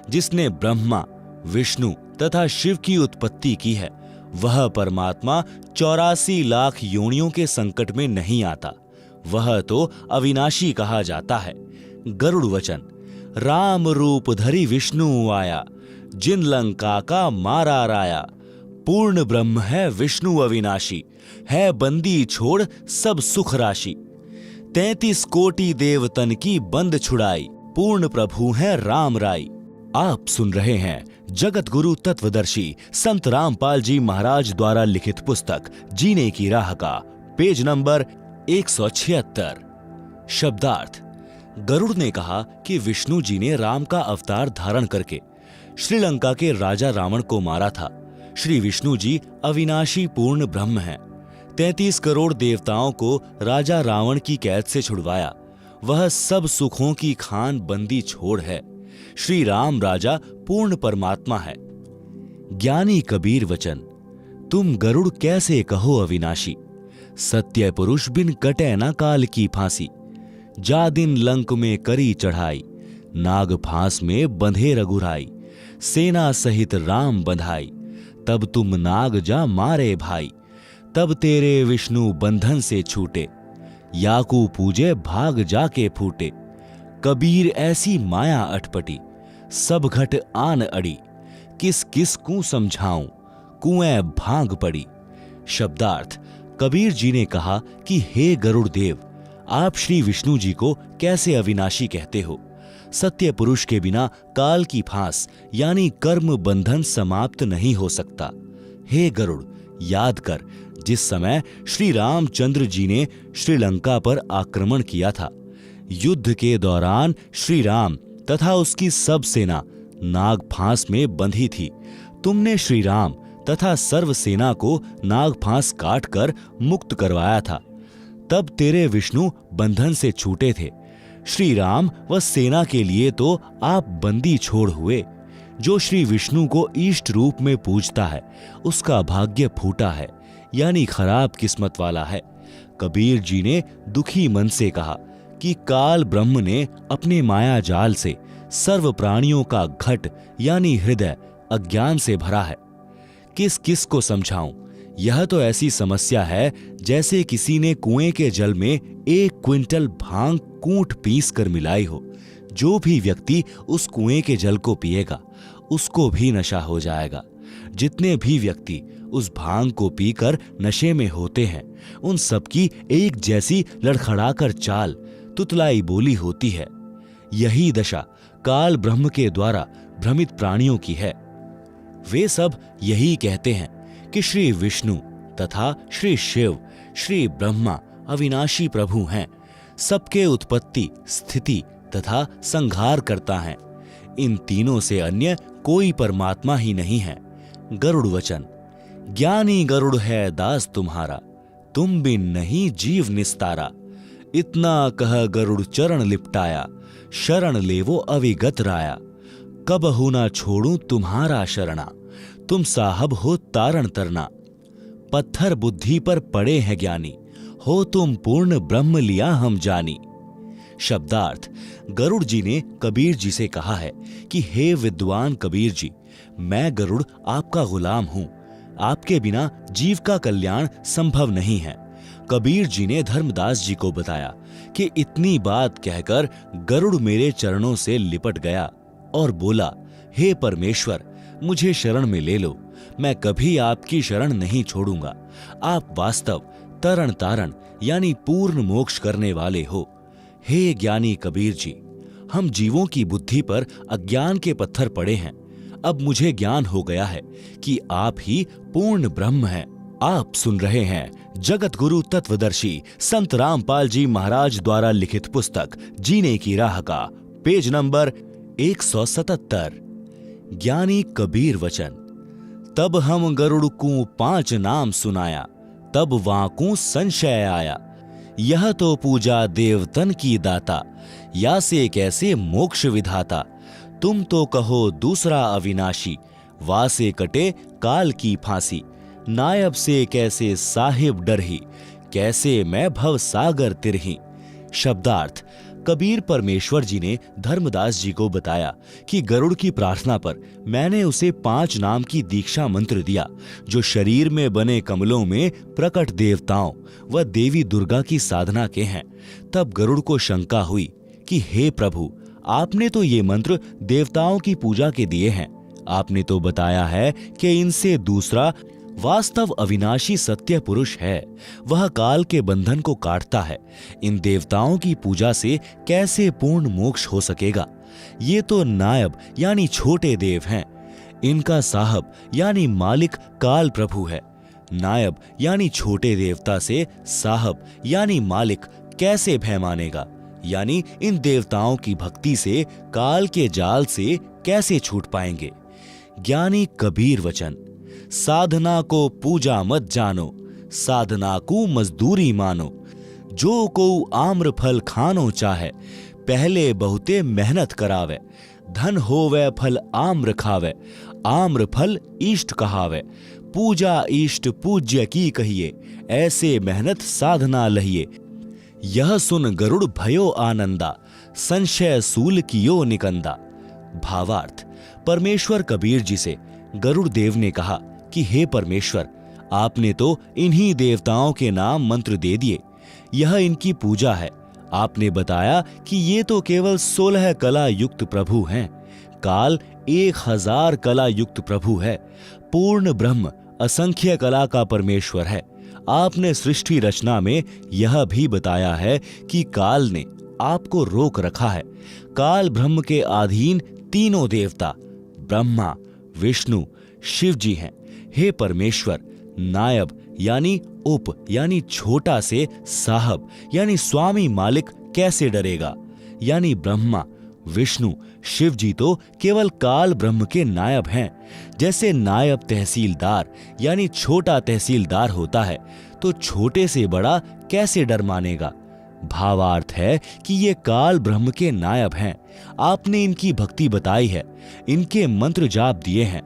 Speaker 1: जिसने ब्रह्मा विष्णु तथा शिव की उत्पत्ति की है, वह परमात्मा 84 लाख योनियों के संकट में नहीं आता। वह तो अविनाशी कहा जाता है। गरुड़ वचन। राम रूप धरि विष्णु आया, जिन लंका का मारा राया। पूर्ण ब्रह्म है विष्णु अविनाशी, है बंदी छोड़ सब सुख राशि। 33 कोटि देवतन की बंद छुड़ाई, पूर्ण प्रभु है राम राई। आप सुन रहे हैं जगत गुरु तत्वदर्शी संत रामपाल जी महाराज द्वारा लिखित पुस्तक जीने की राह का पेज नंबर 176। शब्दार्थ। गरुड़ ने कहा कि विष्णु जी ने राम का अवतार धारण करके श्रीलंका के राजा रावण को मारा था। श्री विष्णु जी अविनाशी पूर्ण ब्रह्म हैं। 33 करोड़ देवताओं को राजा रावण की कैद से छुड़वाया। वह सब सुखों की खान बंदी छोड़ है। श्री राम राजा पूर्ण परमात्मा है। ज्ञानी कबीर वचन। तुम गरुड़ कैसे कहो अविनाशी, सत्य पुरुष बिन कटे न काल की फांसी। जा दिन लंक में करी चढ़ाई, नाग फांस में बंधे रघुराई। सेना सहित राम बंधाई, तब तुम नाग जा मारे भाई। तब तेरे विष्णु बंधन से छूटे, याकू पूजे भाग जाके फूटे। कबीर ऐसी माया अटपटी, सब घट आन अड़ी। किस किस को समझाऊं, कुएं भांग पड़ी। शब्दार्थ। कबीर जी ने कहा कि हे गरुड़ देव, आप श्री विष्णु जी को कैसे अविनाशी कहते हो। सत्य पुरुष के बिना काल की फांस यानी कर्म बंधन समाप्त नहीं हो सकता। हे गरुड़, याद कर, जिस समय श्री रामचंद्र जी ने श्रीलंका पर आक्रमण किया था, युद्ध के दौरान श्री राम तथा उसकी सब सेना नाग फांस में बंधी थी। तुमने श्री राम तथा सर्व सेना को नाग फांस काटकर मुक्त करवाया था। तब तेरे विष्णु बंधन से छूटे थे। श्री राम व सेना के लिए तो आप बंदी छोड़ हुए। जो श्री विष्णु को इष्ट रूप में पूजता है, उसका भाग्य फूटा है, यानी खराब किस्मत वाला है। कबीर जी ने दुखी मन से कहा कि काल ब्रह्म ने अपने माया जाल से सर्व प्राणियों का घट यानी हृदय अज्ञान से भरा है। किस किस को समझाऊं। यह तो ऐसी समस्या है जैसे किसी ने कुएं के जल में 1 क्विंटल भांग कूट पीस कर मिलाई हो। जो भी व्यक्ति उस कुएं के जल को पिएगा, उसको भी नशा हो जाएगा। जितने भी व्यक्ति उस भांग को पीकर नशे में होते हैं, उन सबकी एक जैसी लड़खड़ाकर चाल, तुतलाई बोली होती है। यही दशा काल ब्रह्म के द्वारा भ्रमित प्राणियों की है। वे सब यही कहते हैं कि श्री विष्णु तथा श्री शिव, श्री ब्रह्मा अविनाशी प्रभु हैं, सबके उत्पत्ति, स्थिति तथा संहार करता है। इन तीनों से अन्य कोई परमात्मा ही नहीं है। गरुड़ वचन। ज्ञानी गरुड़ है दास तुम्हारा, तुम बिन नहीं जीव निस्तारा। इतना कह गरुड़ चरण लिपटाया, शरण लेवो अविगत राया। कबहु ना छोड़ूं तुम्हारा शरणा, तुम साहब हो तारण तरना। पत्थर बुद्धि पर पड़े हैं ज्ञानी, हो तुम पूर्ण ब्रह्म लिया हम जानी। शब्दार्थ, गरुड़ जी ने कबीर जी से कहा है कि हे विद्वान कबीर जी, मैं गरुड़ आपका गुलाम हूं। आपके बिना जीव का कल्याण संभव नहीं है। कबीर जी ने धर्मदास जी को बताया कि इतनी बात कहकर गरुड़ मेरे चरणों से लिपट गया और बोला, हे परमेश्वर, मुझे शरण में ले लो। मैं कभी आपकी शरण नहीं छोड़ूंगा। आप वास्तव तरण तारण यानी पूर्ण मोक्ष करने वाले हो। हे ज्ञानी कबीर जी, हम जीवों की बुद्धि पर अज्ञान के पत्थर पड़े हैं। अब मुझे ज्ञान हो गया है कि आप ही पूर्ण ब्रह्म हैं। आप सुन रहे हैं जगत गुरु तत्वदर्शी संत रामपाल जी महाराज द्वारा लिखित पुस्तक जीने की राह का पेज नंबर 177। ज्ञानी कबीर वचन। तब हम गरुड़ को 5 नाम सुनाया, तब वाकू संशय आया। यह तो पूजा देवतन की दाता, या से कैसे मोक्ष विधाता। तुम तो कहो दूसरा अविनाशी, वा से कटे काल की फांसी। नायब से कैसे साहिब डरही, कैसे मैं भव सागर तिरही। शब्दार्थ, कबीर परमेश्वर जी ने धर्मदास जी को बताया कि गरुड़ की प्रार्थना पर मैंने उसे 5 नाम की दीक्षा मंत्र दिया, जो शरीर में बने कमलों में प्रकट देवताओं व देवी दुर्गा की साधना के हैं। तब गरुड़ को शंका हुई कि हे प्रभु, आपने तो ये मंत्र देवताओं की पूजा के दिए हैं। आपने तो बताया है कि इनसे दूसरा वास्तव अविनाशी सत्य पुरुष है, वह काल के बंधन को काटता है। इन देवताओं की पूजा से कैसे पूर्ण मोक्ष हो सकेगा। ये तो नायब यानी छोटे देव हैं। इनका साहब यानी मालिक काल प्रभु है। नायब यानी छोटे देवता से साहब यानी मालिक कैसे भय मानेगा, यानी इन देवताओं की भक्ति से काल के जाल से कैसे छूट पाएंगे। ज्ञानी कबीर वचन। साधना को पूजा मत जानो, साधना को मजदूरी मानो। जो को आम्र फल खानो चाहे, पहले बहुते मेहनत करावे। धन होवे फल आम्र खावे, आम्र फल इष्ट कहावे। पूजा इष्ट पूज्य की कहिए, ऐसे मेहनत साधना लहिए। यह सुन गरुड़ भयो आनंदा, संशय सूल कियो निकंदा। भावार्थ, परमेश्वर कबीर जी से गरुड़ देव ने कहा कि हे परमेश्वर, आपने तो इन्हीं देवताओं के नाम मंत्र दे दिए, यह इनकी पूजा है। आपने बताया कि ये तो केवल 16 कला युक्त प्रभु हैं। काल 1000 कला युक्त प्रभु है। पूर्ण ब्रह्म असंख्य कला का परमेश्वर है। आपने सृष्टि रचना में यह भी बताया है कि काल ने आपको रोक रखा है। काल ब्रह्म के अधीन तीनों देवता ब्रह्मा, विष्णु, शिव जी हैं। हे परमेश्वर, नायब यानी उप यानी छोटा से साहब यानी स्वामी मालिक कैसे डरेगा, यानी ब्रह्मा, विष्णु, शिव जी तो केवल काल ब्रह्म के नायब हैं। जैसे नायब तहसीलदार यानी छोटा तहसीलदार होता है, तो छोटे से बड़ा कैसे डर मानेगा। भावार्थ है कि ये काल ब्रह्म के नायब हैं। आपने इनकी भक्ति बताई है, इनके मंत्र जाप दिए हैं।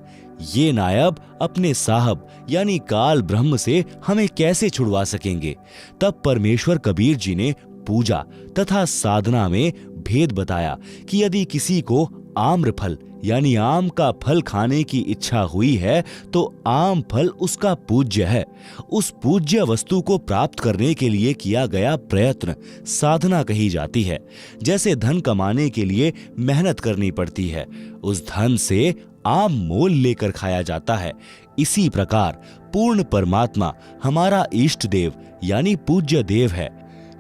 Speaker 1: ये नायब अपने साहब यानी काल ब्रह्म से हमें कैसे छुड़वा सकेंगे। तब परमेश्वर कबीर जी ने पूजा तथा साधना में भेद बताया कि यदि किसी को आम्र फल यानी आम का फल खाने की इच्छा हुई है, तो आम फल उसका पूज्य है। उस पूज्य वस्तु को प्राप्त करने के लिए किया गया प्रयत्न साधना कही जाती है। जैसे धन कमाने के लिए मेहनत करनी पड़ती है, उस धन से आम मोल लेकर खाया जाता है। इसी प्रकार पूर्ण परमात्मा हमारा इष्ट देव यानी पूज्य देव है।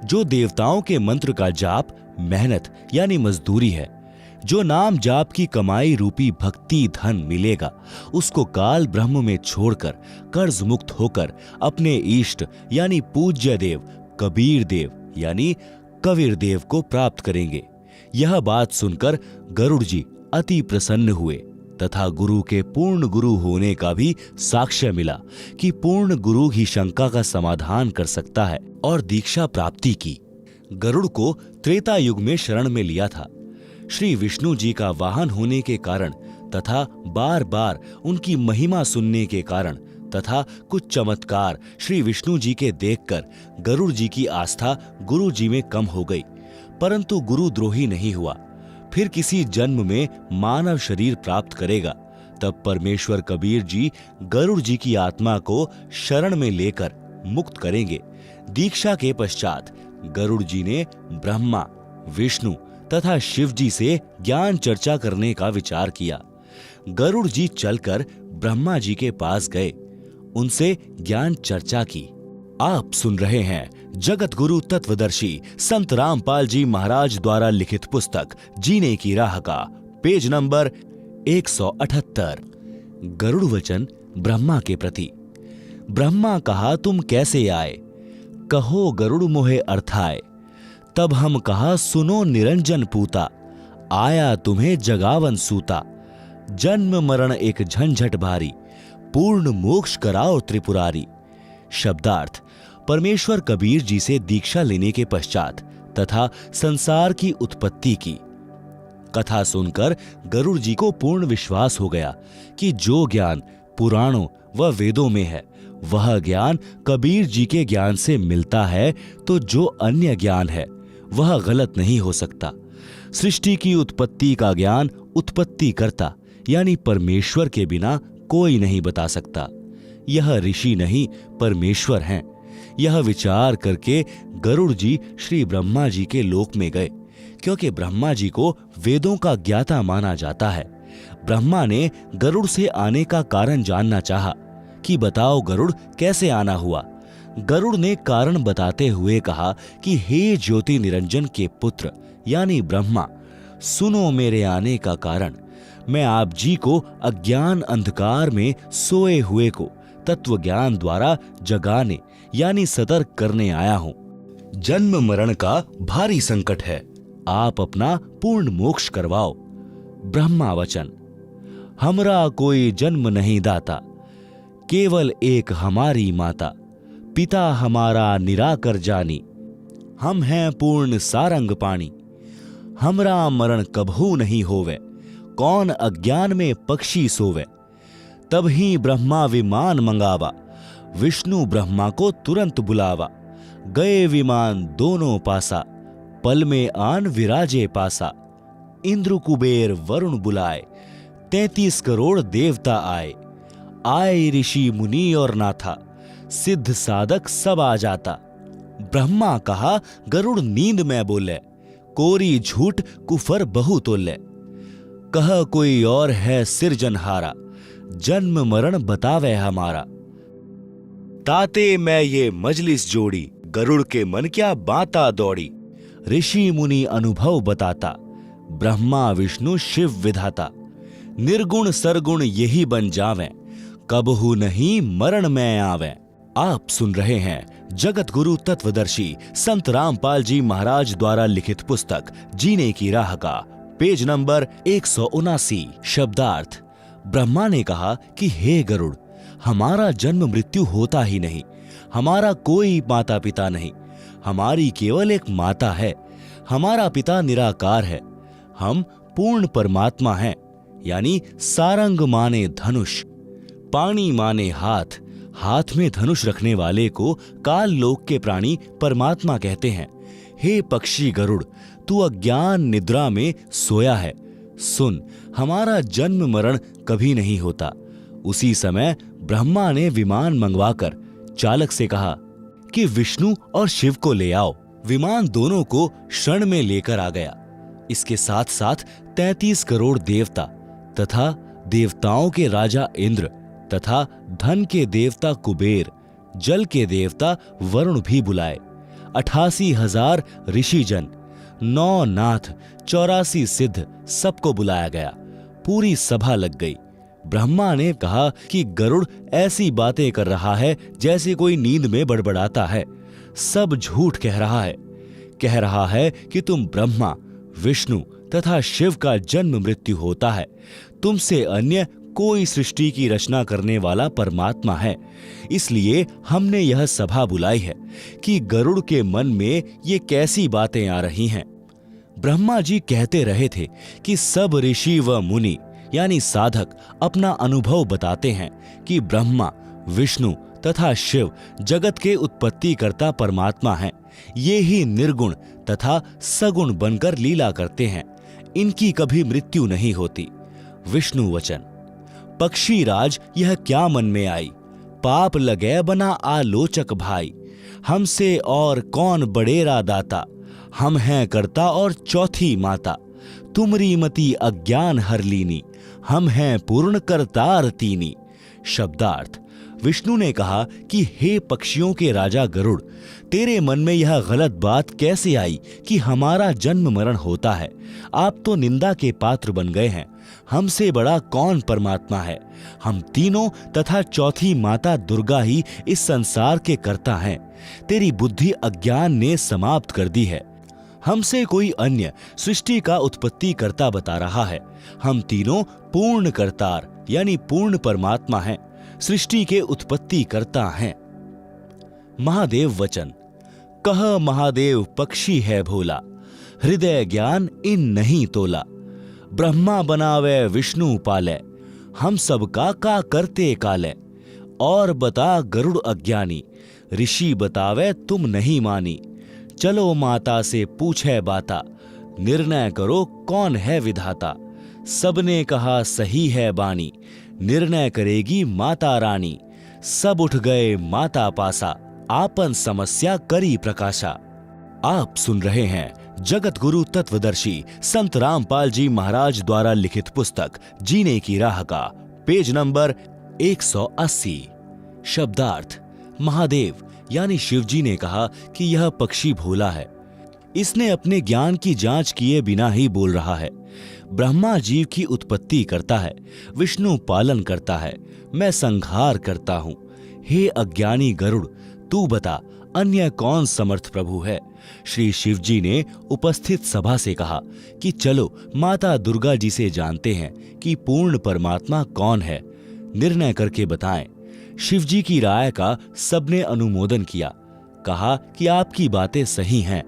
Speaker 1: जो देवताओं के मंत्र का जाप मेहनत यानी मजदूरी है। जो नाम जाप की कमाई रूपी भक्ति धन मिलेगा, उसको काल ब्रह्म में छोड़कर कर्ज मुक्त होकर अपने इष्ट यानी पूज्य देव कबीर देव यानी कबीर देव को प्राप्त करेंगे। यह बात सुनकर गरुड़ जी अति प्रसन्न हुए तथा गुरु के पूर्ण गुरु होने का भी साक्ष्य मिला कि पूर्ण गुरु ही शंका का समाधान कर सकता है, और दीक्षा प्राप्ति की। गरुड़ को त्रेता युग में शरण में लिया था। श्री विष्णु जी का वाहन होने के कारण तथा बार बार उनकी महिमा सुनने के कारण तथा कुछ चमत्कार श्री विष्णु जी के देखकर गरुड़ जी की आस्था गुरु जी में कम हो गई, परंतु गुरु द्रोही नहीं हुआ। फिर किसी जन्म में मानव शरीर प्राप्त करेगा, तब परमेश्वर कबीर जी गरुड़ जी की आत्मा को शरण में लेकर मुक्त करेंगे। दीक्षा के पश्चात गरुड़ जी ने ब्रह्मा, विष्णु तथा शिव जी से ज्ञान चर्चा करने का विचार किया। गरुड़ जी चलकर ब्रह्मा जी के पास गए, उनसे ज्ञान चर्चा की। आप सुन रहे हैं जगत गुरु तत्वदर्शी संत रामपाल जी महाराज द्वारा लिखित पुस्तक जीने की राह का पेज नंबर 178। गरुड़ वचन ब्रह्मा के प्रति। ब्रह्मा कहा, तुम कैसे आए? कहो गरुड़ मोहे अर्थाए। तब हम कहा, सुनो निरंजन पूता, आया तुम्हें जगावन सूता। जन्म मरण एक झंझट भारी, पूर्ण मोक्ष कराओ त्रिपुरारी। शब्दार्थ। परमेश्वर कबीर जी से दीक्षा लेने के पश्चात तथा संसार की उत्पत्ति की कथा सुनकर गरुड़ जी को पूर्ण विश्वास हो गया कि जो ज्ञान पुराणों व वेदों में है वह ज्ञान कबीर जी के ज्ञान से मिलता है, तो जो अन्य ज्ञान है वह गलत नहीं हो सकता। सृष्टि की उत्पत्ति का ज्ञान उत्पत्ति करता यानी परमेश्वर के बिना कोई नहीं बता सकता। यह ऋषि नहीं परमेश्वर हैं। यह विचार करके गरुड़ जी श्री ब्रह्मा जी के लोक में गए, क्योंकि ब्रह्मा जी को वेदों का ज्ञाता माना जाता है। ब्रह्मा ने गरुड़ से आने का कारण जानना चाहा कि बताओ गरुड़, कैसे आना हुआ। गरुड़ ने कारण बताते हुए कहा कि हे ज्योति निरंजन के पुत्र यानी ब्रह्मा, सुनो मेरे आने का कारण। मैं आप जी को अज्ञान अंधकार में सोए हुए को तत्व ज्ञान द्वारा जगाने यानी सतर्क करने आया हूं। जन्म मरण का भारी संकट है, आप अपना पूर्ण मोक्ष करवाओ। ब्रह्मा वचन। हमरा कोई जन्म नहीं दाता, केवल एक हमारी माता। पिता हमारा निराकर जानी, हम हैं पूर्ण सारंग पानी। हमरा मरण कभू नहीं होवे, कौन अज्ञान में पक्षी सोवे। तब ही ब्रह्मा विमान मंगावा, विष्णु ब्रह्मा को तुरंत बुलावा। गए विमान दोनों पासा, पल में आन विराजे पासा। इंद्र कुबेर वरुण बुलाए, 33 करोड़ देवता आए। आए ऋषि मुनि और नाथा, सिद्ध साधक सब आ जाता। ब्रह्मा कहा, गरुड़ नींद में बोले, कोरी झूठ कुफर बहु तोले। कह कोई और है सिरजनहारा, जन्म मरण बतावे हमारा। ताते मैं ये मजलिस जोड़ी, गरुड़ के मन क्या बाता दौड़ी। ऋषि मुनि अनुभव बताता, ब्रह्मा विष्णु शिव विधाता। निर्गुण सरगुण यही बन जावें, कबहू नहीं मरण में आवें। आप सुन रहे हैं जगत गुरु तत्वदर्शी संत रामपाल जी महाराज द्वारा लिखित पुस्तक जीने की राह का पेज नंबर 179। शब्दार्थ। ब्रह्मा ने कहा कि हे गरुड़, हमारा जन्म मृत्यु होता ही नहीं, हमारा कोई माता पिता नहीं, हमारी केवल एक माता है। हमारा पिता निराकार है, हम पूर्ण परमात्मा हैं, यानी सारंग माने धनुष, पानी माने हाथ। हाथ में धनुष रखने वाले को काल लोक के प्राणी परमात्मा कहते हैं। हे पक्षी गरुड़, तू अज्ञान निद्रा में सोया है। सुन, हमारा जन्म मरण कभी नहीं होता। उसी समय ब्रह्मा ने विमान मंगवाकर चालक से कहा कि विष्णु और शिव को ले आओ। विमान दोनों को क्षण में लेकर आ गया। इसके साथ साथ 33 करोड़ देवता तथा देवताओं के राजा इंद्र तथा धन के देवता कुबेर, जल के देवता वरुण भी बुलाए। 88,000 ऋषिजन, 9 नाथ, 84 सिद्ध, सबको बुलाया गया। पूरी सभा लग गई। ब्रह्मा ने कहा कि गरुड़ ऐसी बातें कर रहा है जैसे कोई नींद में बड़बड़ाता है। सब झूठ कह रहा है कि तुम ब्रह्मा, विष्णु तथा शिव का जन्म मृत्यु होता है। तुमसे अन्य कोई सृष्टि की रचना करने वाला परमात्मा है। इसलिए हमने यह सभा बुलाई है कि गरुड़ के मन में ये कैसी बातें आ रही हैं। ब्रह्मा जी कहते रहे थे कि सब ऋषि व मुनि यानी साधक अपना अनुभव बताते हैं कि ब्रह्मा, विष्णु तथा शिव जगत के उत्पत्तिकर्ता परमात्मा हैं। ये ही निर्गुण तथा सगुण बनकर लीला करते हैं। इनकी कभी मृत्यु नहीं होती। विष्णु वचन। पक्षी राज यह क्या मन में आई, पाप लगे बना आलोचक भाई। हमसे और कौन बड़ेरा दाता, हम हैं कर्ता और चौथी माता। तुमरी मति अज्ञान हर लीनी, हम हैं पूर्ण करतार तीनी। शब्दार्थ। विष्णु ने कहा कि हे पक्षियों के राजा गरुड़, तेरे मन में यह गलत बात कैसे आई कि हमारा जन्म मरण होता है। आप तो निंदा के पात्र बन गए हैं। हमसे बड़ा कौन परमात्मा है। हम तीनों तथा चौथी माता दुर्गा ही इस संसार के कर्ता हैं। तेरी बुद्धि अज्ञान ने समाप्त कर दी है। हमसे कोई अन्य सृष्टि का उत्पत्ति करता बता रहा है। हम तीनों पूर्ण करतार यानी पूर्ण परमात्मा हैं, सृष्टि के उत्पत्ति करता हैं। महादेव वचन। कह महादेव पक्षी है भोला, हृदय ज्ञान इन नहीं तोला। ब्रह्मा बनावे विष्णु पाले, हम सबका का करते काले। और बता गरुड़ अज्ञानी, ऋषि बतावे तुम नहीं मानी। चलो माता से पूछे बाता, निर्णय करो कौन है विधाता। सबने कहा सही है बानी, निर्णय करेगी माता रानी। सब उठ गए माता पासा, आपन समस्या करी प्रकाशा। आप सुन रहे हैं जगत गुरु तत्वदर्शी संत रामपाल जी महाराज द्वारा लिखित पुस्तक जीने की राह का पेज नंबर 180। शब्दार्थ। महादेव यानी शिवजी ने कहा कि यह पक्षी भोला है। इसने अपने ज्ञान की जांच किए बिना ही बोल रहा है। ब्रह्मा जीव की उत्पत्ति करता है, विष्णु पालन करता है, मैं संहार करता हूं। हे अज्ञानी गरुड़, तू बता अन्य कौन समर्थ प्रभु है। श्री शिवजी ने उपस्थित सभा से कहा कि चलो माता दुर्गा जी से जानते हैं कि पूर्ण परमात्मा कौन है, निर्णय करके बताएं। शिवजी की राय का सबने अनुमोदन किया। कहा कि आपकी बातें सही हैं,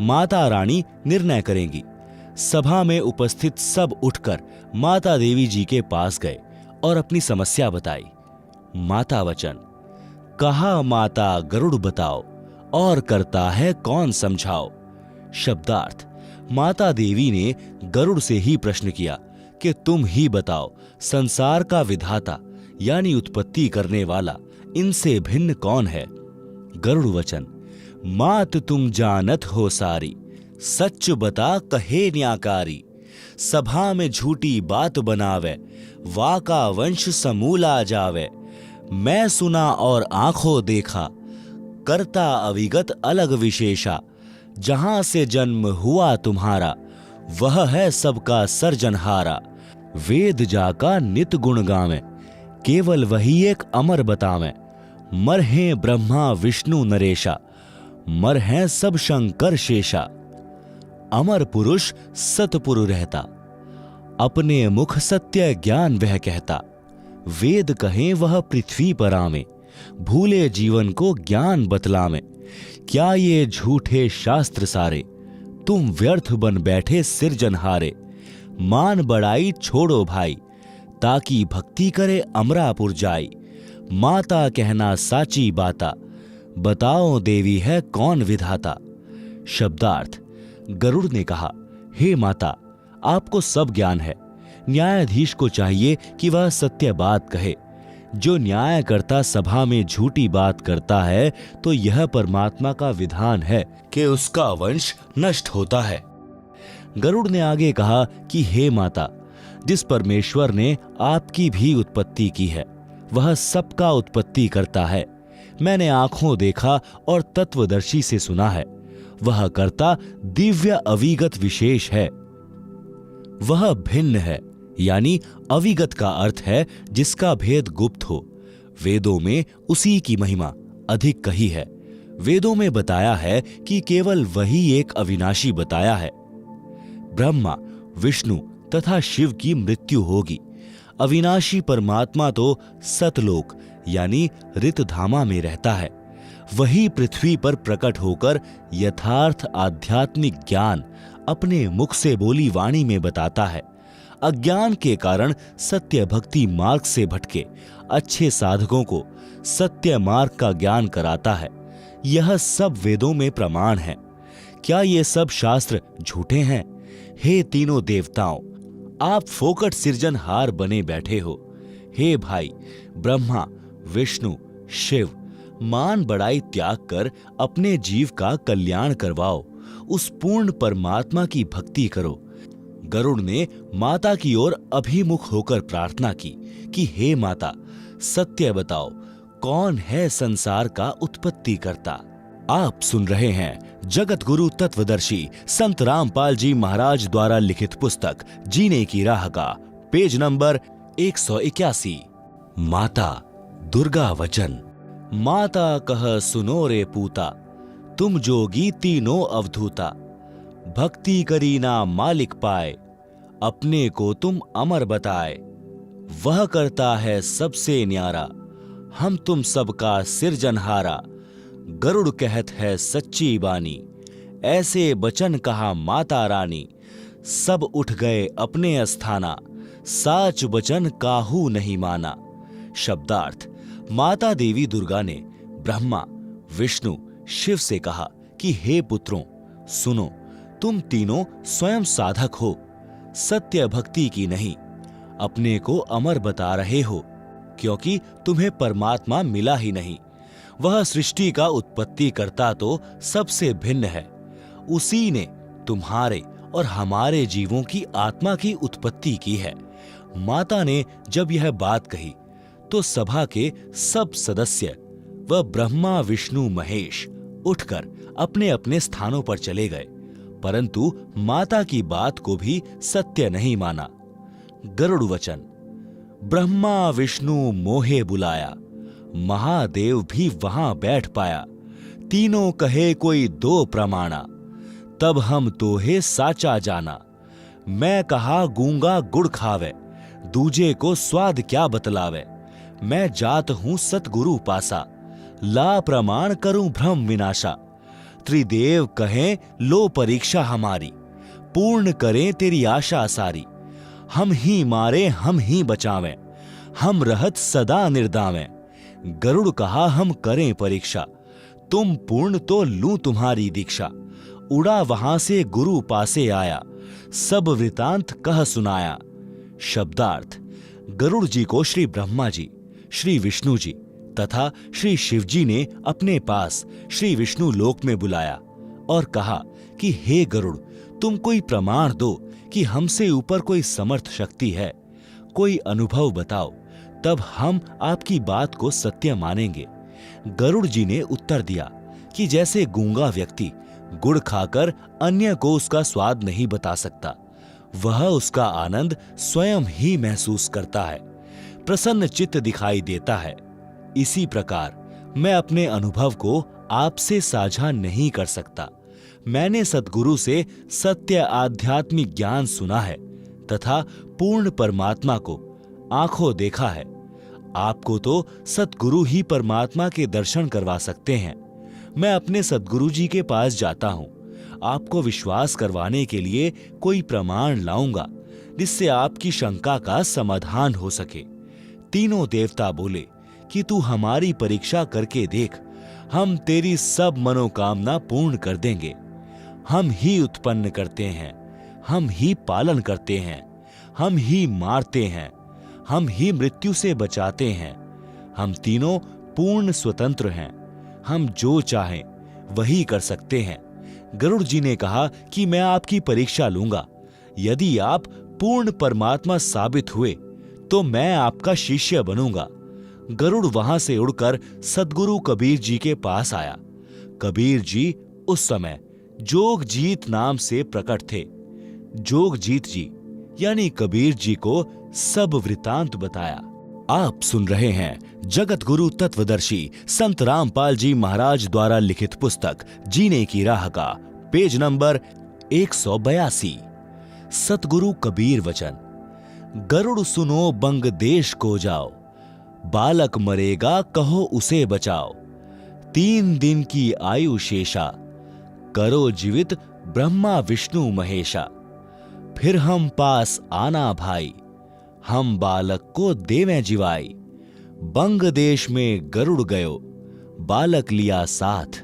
Speaker 1: माता रानी निर्णय करेंगी। सभा में उपस्थित सब उठकर माता देवी जी के पास गए और अपनी समस्या बताई। माता वचन। कहा माता गरुड़ बताओ, और करता है कौन समझाओ। शब्दार्थ। माता देवी ने गरुड़ से ही प्रश्न किया कि तुम ही बताओ, संसार का विधाता यानी उत्पत्ति करने वाला इनसे भिन्न कौन है। गरुड़ वचन। मात तुम जानत हो सारी, सच बता कहे न्याकारी। सभा में झूठी बात बनावे, वाका वंश समूला जावे। मैं सुना और आंखों देखा, करता अविगत अलग विशेषा। जहां से जन्म हुआ तुम्हारा, वह है सबका सर्जनहारा। वेद जाका नित गुण गावे, केवल वही एक अमर बतावें। मर हैं ब्रह्मा विष्णु नरेशा, मर हैं सब शंकर शेषा। अमर पुरुष सतपुरु रहता, अपने मुख सत्य ज्ञान वह कहता। वेद कहें वह पृथ्वी पर आवे, भूले जीवन को ज्ञान बतलावे। क्या ये झूठे शास्त्र सारे, तुम व्यर्थ बन बैठे सिरजनहारे। मान बड़ाई छोड़ो भाई, ताकि भक्ति करे अमरापुर जाई। माता कहना साची बाता, बताओ देवी है कौन विधाता। शब्दार्थ। गरुड़ ने कहा, हे माता, आपको सब ज्ञान है। न्यायाधीश को चाहिए कि वह सत्य बात कहे। जो न्यायकर्ता सभा में झूठी बात करता है तो यह परमात्मा का विधान है कि उसका वंश नष्ट होता है। गरुड़ ने आगे कहा कि हे माता, जिस परमेश्वर ने आपकी भी उत्पत्ति की है, वह सबका उत्पत्ति करता है। मैंने आंखों देखा और तत्वदर्शी से सुना है। वह कर्ता दिव्य अविगत विशेष है। वह भिन्न है, यानी अविगत का अर्थ है जिसका भेद गुप्त हो। वेदों में उसी की महिमा अधिक कही है। वेदों में बताया है कि केवल वही एक अविनाशी बताया है। ब्रह्मा, विष्णु तथा शिव की मृत्यु होगी। अविनाशी परमात्मा तो सतलोक यानी ऋतधामा में रहता है। वही पृथ्वी पर प्रकट होकर यथार्थ आध्यात्मिक ज्ञान अपने मुख से बोली वाणी में बताता है। अज्ञान के कारण सत्य भक्ति मार्ग से भटके अच्छे साधकों को सत्य मार्ग का ज्ञान कराता है। यह सब वेदों में प्रमाण है। क्या ये सब शास्त्र झूठे हैं? हे तीनों देवताओं, आप फोकट सिरजनहार बने बैठे हो। हे भाई, ब्रह्मा, विष्णु, शिव, मान बड़ाई त्याग कर अपने जीव का कल्याण करवाओ। उस पूर्ण परमात्मा की भक्ति करो। गरुड़ ने माता की ओर अभिमुख होकर प्रार्थना की कि हे माता, सत्य बताओ, कौन है संसार का उत्पत्ति करता? आप सुन रहे हैं जगत गुरु तत्वदर्शी संत रामपाल जी महाराज द्वारा लिखित पुस्तक जीने की राह का पेज नंबर 181। माता दुर्गा वचन। माता कह सुनो रे पूता, तुम जोगी तीनों अवधूता। भक्ति करी ना मालिक पाए, अपने को तुम अमर बताए। वह करता है सबसे न्यारा, हम तुम सबका सिरजनहारा। गरुड़ कहत है सच्ची बानी, ऐसे बचन कहा माता रानी। सब उठ गए अपने अस्थाना, साच बचन काहू नहीं माना। शब्दार्थ। माता देवी दुर्गा ने ब्रह्मा, विष्णु, शिव से कहा कि हे पुत्रों, सुनो, तुम तीनों स्वयं साधक हो, सत्य भक्ति की नहीं। अपने को अमर बता रहे हो, क्योंकि तुम्हें परमात्मा मिला ही नहीं। वह सृष्टि का उत्पत्ति करता तो सबसे भिन्न है। उसी ने तुम्हारे और हमारे जीवों की आत्मा की उत्पत्ति की है। माता ने जब यह बात कही तो सभा के सब सदस्य व ब्रह्मा, विष्णु, महेश उठकर अपने अपने स्थानों पर चले गए, परंतु माता की बात को भी सत्य नहीं माना। गरुड़ वचन। ब्रह्मा विष्णु मोहे बुलाया, महादेव भी वहां बैठ पाया। तीनों कहे कोई दो प्रमाणा, तब हम तोहे साचा जाना। मैं कहा गूंगा गुड़ खावे, दूजे को स्वाद क्या बतलावे। मैं जात हूं सतगुरु पासा, ला प्रमाण करूं भ्रम विनाशा। त्रिदेव कहें लो परीक्षा हमारी, पूर्ण करें तेरी आशा सारी। हम ही मारे हम ही बचावें, हम रहत सदा निर्दावें। गरुड़ कहा हम करें परीक्षा, तुम पूर्ण तो लूं तुम्हारी दीक्षा। उड़ा वहां से गुरु पासे आया, सब वृतांत कह सुनाया। शब्दार्थ। गरुड़ जी को श्री ब्रह्मा जी, श्री विष्णु जी तथा श्री शिव जी ने अपने पास श्री विष्णु लोक में बुलाया और कहा कि हे गरुड़, तुम कोई प्रमाण दो कि हमसे ऊपर कोई समर्थ शक्ति है। कोई अनुभव बताओ, तब हम आपकी बात को सत्य मानेंगे। गरुड़ जी ने उत्तर दिया कि जैसे गूंगा व्यक्ति गुड़ खाकर अन्य को उसका स्वाद नहीं बता सकता, वह उसका आनंद स्वयं ही महसूस करता है, प्रसन्न चित्त दिखाई देता है। इसी प्रकार मैं अपने अनुभव को आपसे साझा नहीं कर सकता। मैंने सद्गुरु से सत्य आध्यात्मिक ज्ञान सुना है तथा पूर्ण परमात्मा को आंखों देखा है। आपको तो सद्गुरु ही परमात्मा के दर्शन करवा सकते हैं। मैं अपने सद्गुरु जी के पास जाता हूं, आपको विश्वास करवाने के लिए कोई प्रमाण लाऊंगा जिससे आपकी शंका का समाधान हो सके। तीनों देवता बोले कि तू हमारी परीक्षा करके देख, हम तेरी सब मनोकामना पूर्ण कर देंगे। हम ही उत्पन्न करते हैं, हम ही पालन करते हैं, हम ही मारते हैं, हम ही मृत्यु से बचाते हैं। हम तीनों पूर्ण स्वतंत्र हैं, हम जो चाहें वही कर सकते हैं। गरुड़ जी ने कहा कि मैं आपकी परीक्षा लूंगा। यदि आप पूर्ण परमात्मा साबित हुए तो मैं आपका शिष्य बनूंगा। गरुड़ वहां से उड़कर सद्गुरु कबीर जी के पास आया। कबीर जी उस समय जोगजीत नाम से प्रकट थे। जोगजीत जी यानी कबीर जी को सब वृतांत बताया। आप सुन रहे हैं जगत गुरु तत्वदर्शी संत रामपाल जी महाराज द्वारा लिखित पुस्तक जीने की राह का पेज नंबर 182। सतगुरु कबीर वचन। गरुड़ सुनो बंग देश को जाओ, बालक मरेगा कहो उसे बचाओ। 3 दिन की आयु शेषा, करो जीवित ब्रह्मा विष्णु महेशा। फिर हम पास आना भाई, हम बालक को देवें जिवाई। बंग देश में गरुड़ गयो, बालक लिया साथ।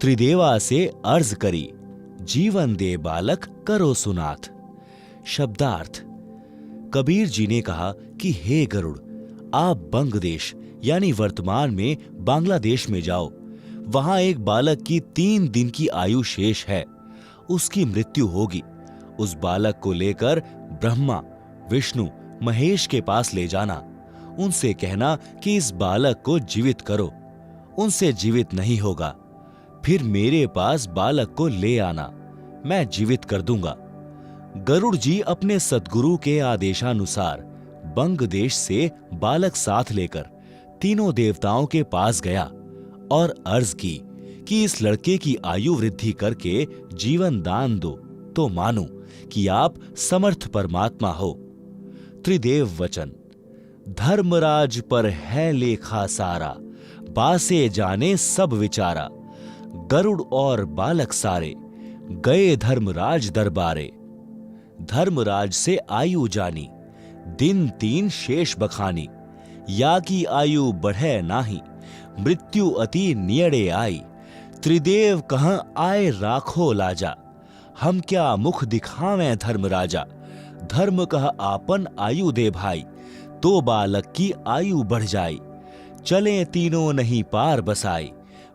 Speaker 1: त्रिदेवा से अर्ज करी, जीवन दे बालक करो सुनाथ। शब्दार्थ। कबीर जी ने कहा कि हे गरुड़, आप बंग देश यानी वर्तमान में बांग्लादेश में जाओ। वहां एक बालक की 3 दिन की आयु शेष है, उसकी मृत्यु होगी। उस बालक को लेकर ब्रह्मा, विष्णु, महेश के पास ले जाना। उनसे कहना कि इस बालक को जीवित करो। उनसे जीवित नहीं होगा, फिर मेरे पास बालक को ले आना, मैं जीवित कर दूंगा। गरुड़ जी अपने सद्गुरु के आदेशानुसार बंग देश से बालक साथ लेकर तीनों देवताओं के पास गया और अर्ज की कि इस लड़के की आयु वृद्धि करके जीवन दान दो तो मानूं कि आप समर्थ परमात्मा हो। त्रिदेव वचन। धर्मराज पर है लेखा सारा, बासे जाने सब विचारा। गरुड़ और बालक सारे, गए धर्मराज दरबारे। धर्मराज से आयु जानी, दिन 3 शेष बखानी। या की आयु बढ़े नाही, मृत्यु अति नियड़े आई। त्रिदेव कहाँ आए राखो लाजा, हम क्या मुख दिखावें धर्मराजा। धर्म कह आपन आयु दे भाई, तो बालक की आयु बढ़ जाई। चले तीनों नहीं पार बसाई,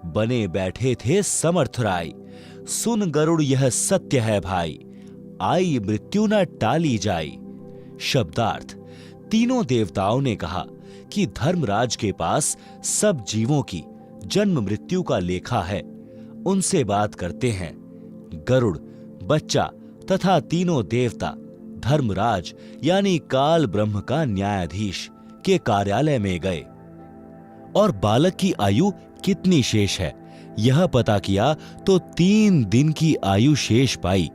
Speaker 1: बने बैठे थे समर्थ राय। सुन गरुड़ यह सत्य है भाई, आई मृत्यु न टाली जाई। शब्दार्थ। तीनों देवताओं ने कहा कि धर्मराज के पास सब जीवों की जन्म मृत्यु का लेखा है, उनसे बात करते हैं। गरुड़, बच्चा तथा तीनों देवता धर्मराज यानी काल ब्रह्म का न्यायाधीश के कार्यालय में गए और बालक की आयु कितनी शेष है यह पता किया तो 3 दिन की आयु शेष पाई।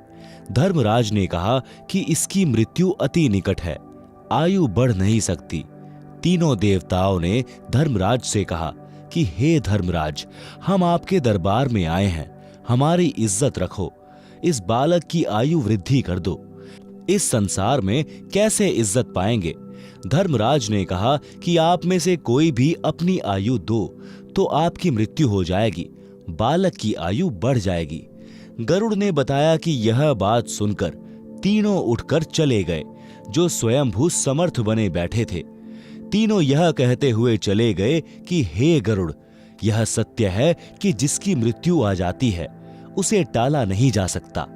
Speaker 1: धर्मराज ने कहा कि इसकी मृत्यु अति निकट है, आयु बढ़ नहीं सकती। तीनों देवताओं ने धर्मराज से कहा कि हे धर्मराज, हम आपके दरबार में आए हैं, हमारी इज्जत रखो, इस बालक की आयु वृद्धि कर दो। इस संसार में कैसे इज्जत पाएंगे? धर्मराज ने कहा कि आप में से कोई भी अपनी आयु दो तो आपकी मृत्यु हो जाएगी, बालक की आयु बढ़ जाएगी। गरुड़ ने बताया कि यह बात सुनकर तीनों उठकर चले गए, जो स्वयंभू समर्थ बने बैठे थे। तीनों यह कहते हुए चले गए कि हे गरुड़, यह सत्य है कि जिसकी मृत्यु आ जाती है उसे टाला नहीं जा सकता।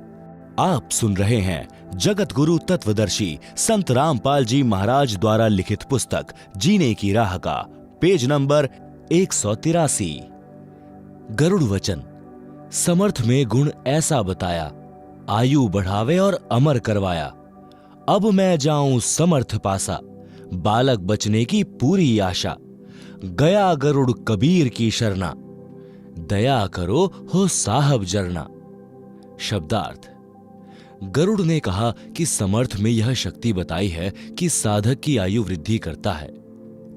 Speaker 1: आप सुन रहे हैं जगत गुरु तत्वदर्शी संत रामपाल जी महाराज द्वारा लिखित पुस्तक जीने की राह का पेज नंबर 183। गरुड़ वचन। समर्थ में गुण ऐसा बताया, आयु बढ़ावे और अमर करवाया। अब मैं जाऊं समर्थ पासा, बालक बचने की पूरी आशा। गया गरुड़ कबीर की शरणा, दया करो हो साहब जरना। शब्दार्थ। गरुड़ ने कहा कि समर्थ में यह शक्ति बताई है कि साधक की आयु वृद्धि करता है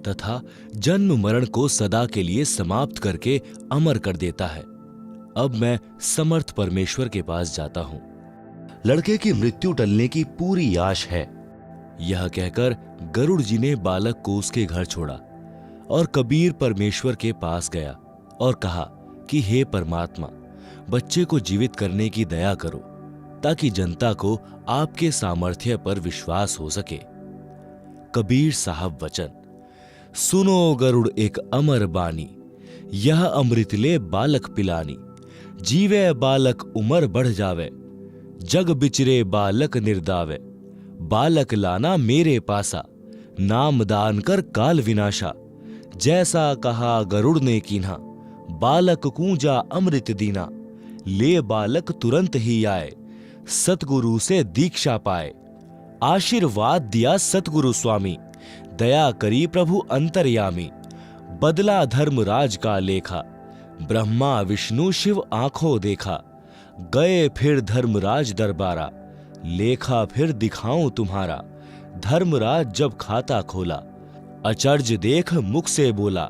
Speaker 1: तथा जन्म मरण को सदा के लिए समाप्त करके अमर कर देता है। अब मैं समर्थ परमेश्वर के पास जाता हूं, लड़के की मृत्यु टलने की पूरी आश है। यह कहकर गरुड़ जी ने बालक को उसके घर छोड़ा और कबीर परमेश्वर के पास गया और कहा कि हे परमात्मा, बच्चे को जीवित करने की दया करो ताकि जनता को आपके सामर्थ्य पर विश्वास हो सके। कबीर साहब वचन। सुनो गरुड़ एक अमर बानी, यह अमृत ले बालक पिलानी। जीवे बालक उमर बढ़ जावे, जग बिचरे बालक निर्दावे। बालक लाना मेरे पासा, नाम दान कर काल विनाशा। जैसा कहा गरुड़ ने कीन्हा, बालक कूंजा अमृत दीना। ले बालक तुरंत ही आए, सतगुरु से दीक्षा पाए। आशीर्वाद दिया सतगुरु स्वामी, दया करी प्रभु अंतर्यामी। बदला धर्मराज का लेखा, ब्रह्मा विष्णु शिव आंखों देखा। गए फिर धर्मराज दरबारा, लेखा फिर दिखाऊं तुम्हारा। धर्मराज जब खाता खोला, अचर्ज देख मुख से बोला।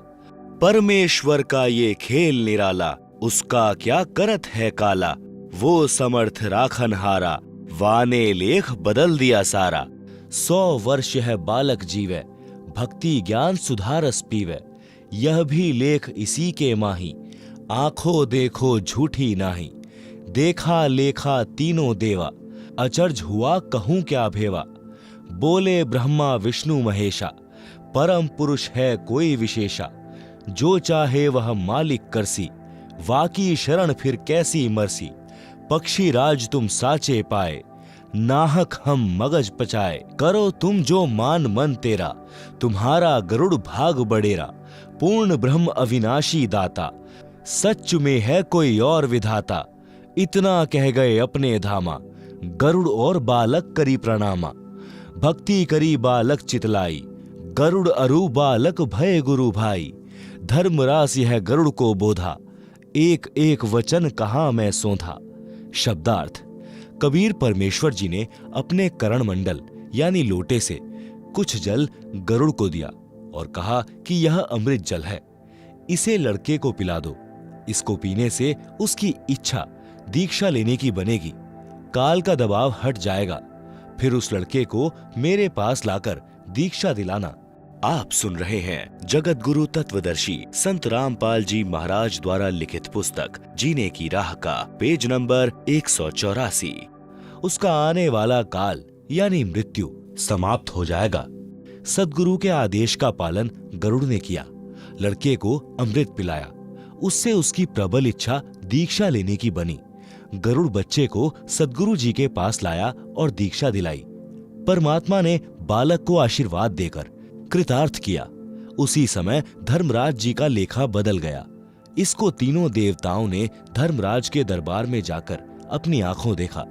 Speaker 1: परमेश्वर का ये खेल निराला, उसका क्या करत है काला। वो समर्थ राखन हारा, वाने लेख बदल दिया सारा। 100 वर्ष है बालक जीवे, भक्ति ज्ञान सुधारस पीवे, यह भी लेख इसी के माही। आंखों देखो झूठी नाही, देखा लेखा तीनों देवा, अचर्ज हुआ कहूं क्या भेवा। बोले ब्रह्मा विष्णु महेशा, परम पुरुष है कोई विशेषा। जो चाहे वह मालिक करसी, वाकी शरण फिर कैसी मरसी। पक्षी राज तुम साचे पाए, नाहक हम मगज पचाए। करो तुम जो मान मन तेरा, तुम्हारा गरुड़ भाग बड़ेरा। पूर्ण ब्रह्म अविनाशी दाता, सच में है कोई और विधाता। इतना कह गए अपने धामा, गरुड़ और बालक करी प्रणामा। भक्ति करी बालक चितलाई, गरुड़ अरु बालक भय गुरु भाई। धर्मरास यह गरुड़ को बोधा, एक एक वचन कहा मैं सोधा। शब्दार्थ: कबीर परमेश्वर जी ने अपने करण मंडल यानी लोटे से कुछ जल गरुड़ को दिया और कहा कि यह अमृत जल है, इसे लड़के को पिला दो। इसको पीने से उसकी इच्छा दीक्षा लेने की बनेगी, काल का दबाव हट जाएगा। फिर उस लड़के को मेरे पास लाकर दीक्षा दिलाना। आप सुन रहे हैं जगत गुरु तत्वदर्शी संत रामपाल जी महाराज द्वारा लिखित पुस्तक जीने की राह का पेज नंबर 184। उसका आने वाला काल यानी मृत्यु समाप्त हो जाएगा। सदगुरु के आदेश का पालन गरुड़ ने किया, लड़के को अमृत पिलाया, उससे उसकी प्रबल इच्छा दीक्षा लेने की बनी। गरुड़ बच्चे को सदगुरु जी के पास लाया और दीक्षा दिलाई। परमात्मा ने बालक को आशीर्वाद देकर कृतार्थ किया। उसी समय धर्मराज जी का लेखा बदल गया। इसको तीनों देवताओं ने धर्मराज के दरबार में जाकर अपनी आंखों देखा।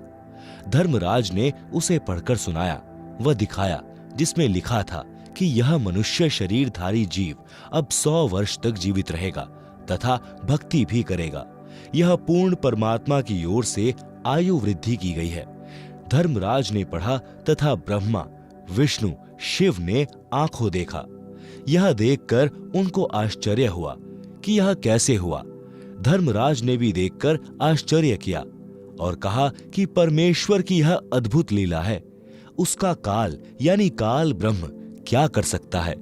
Speaker 1: धर्मराज ने उसे पढ़कर सुनाया व दिखाया, जिसमें लिखा था कि यह मनुष्य शरीरधारी जीव अब 100 वर्ष तक जीवित रहेगा तथा भक्ति भी करेगा। यह पूर्ण परमात्मा की ओर से आयु वृद्धि की गई है। धर्मराज ने पढ़ा तथा ब्रह्मा विष्णु शिव ने आंखों देखा। यह देखकर उनको आश्चर्य हुआ कि यह कैसे हुआ। धर्मराज ने भी देखकर आश्चर्य किया और कहा कि परमेश्वर की यह अद्भुत लीला है। उसका काल यानी काल ब्रह्म क्या कर सकता है।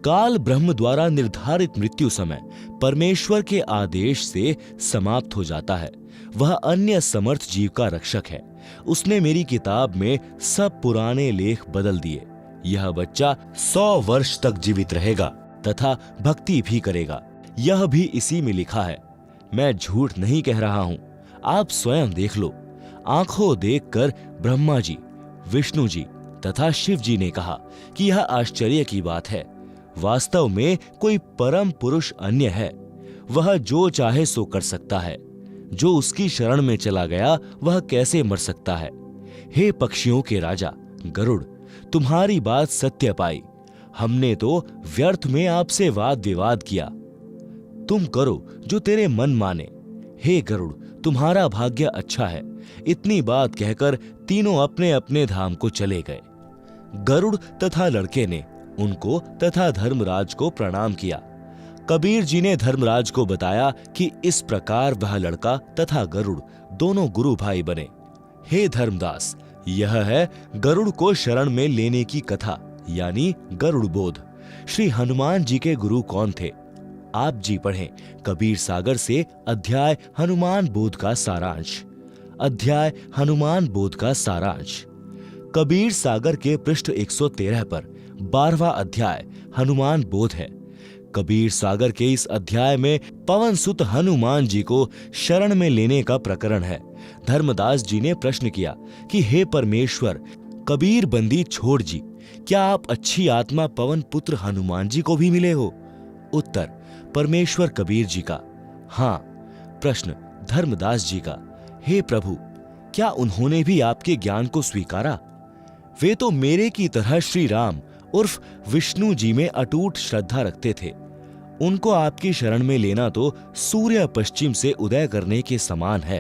Speaker 1: काल ब्रह्म द्वारा निर्धारित मृत्यु समय परमेश्वर के आदेश से समाप्त हो जाता है। वह अन्य समर्थ जीव का रक्षक है। उसने मेरी किताब में सब पुराने लेख बदल दिए। यह बच्चा 100 वर्ष तक जीवित रहेगा तथा भक्ति भी करेगा। यह भी इसी में लिखा है। मैं झूठ नहीं कह रहा हूं, आप स्वयं देख लो। आंखों देखकर ब्रह्मा जी, विष्णु जी तथा शिव जी ने कहा कि यह आश्चर्य की बात है। वास्तव में कोई परम पुरुष अन्य है। वह जो चाहे सो कर सकता है। जो उसकी शरण में चला गया वह कैसे मर सकता है। हे पक्षियों के राजा गरुड़, तुम्हारी बात सत्य पाई। हमने तो व्यर्थ में आपसे वाद विवाद किया। तुम करो जो तेरे मन माने। हे गरुड़, तुम्हारा भाग्य अच्छा है। इतनी बात कहकर तीनों अपने अपने धाम को चले गए। गरुड़ तथा लड़के ने उनको तथा धर्मराज को प्रणाम किया। कबीर जी ने धर्मराज को बताया कि इस प्रकार वह लड़का तथा गरुड़ दोनों गुरु भाई बने। हे धर्मदास, यह है गरुड़ को शरण में लेने की कथा यानी गरुड़ बोध। श्री हनुमान जी के गुरु कौन थे? आप जी पढ़ें कबीर सागर से अध्याय हनुमान बोध का सारांश। अध्याय हनुमान बोध का सारांश कबीर सागर के पृष्ठ 113 पर 12वां अध्याय हनुमान बोध है। कबीर सागर के इस अध्याय में पवन सुत हनुमान जी को शरण में लेने का प्रकरण है। धर्मदास जी ने प्रश्न किया कि हे परमेश्वर, कबीर बंदी छोड़ जी, क्या आप अच्छी आत्मा पवन पुत्र हनुमान जी को भी मिले हो? उत्तर परमेश्वर कबीर जी का हाँ। प्रश्न धर्मदास जी का, हे प्रभु, क्या उन्होंने भी आपके ज्ञान को स्वीकारा? वे तो मेरे की तरह श्री राम उर्फ विष्णु जी में अटूट श्रद्धा रखते थे। उनको आपकी शरण में लेना तो सूर्य पश्चिम से उदय करने के समान है।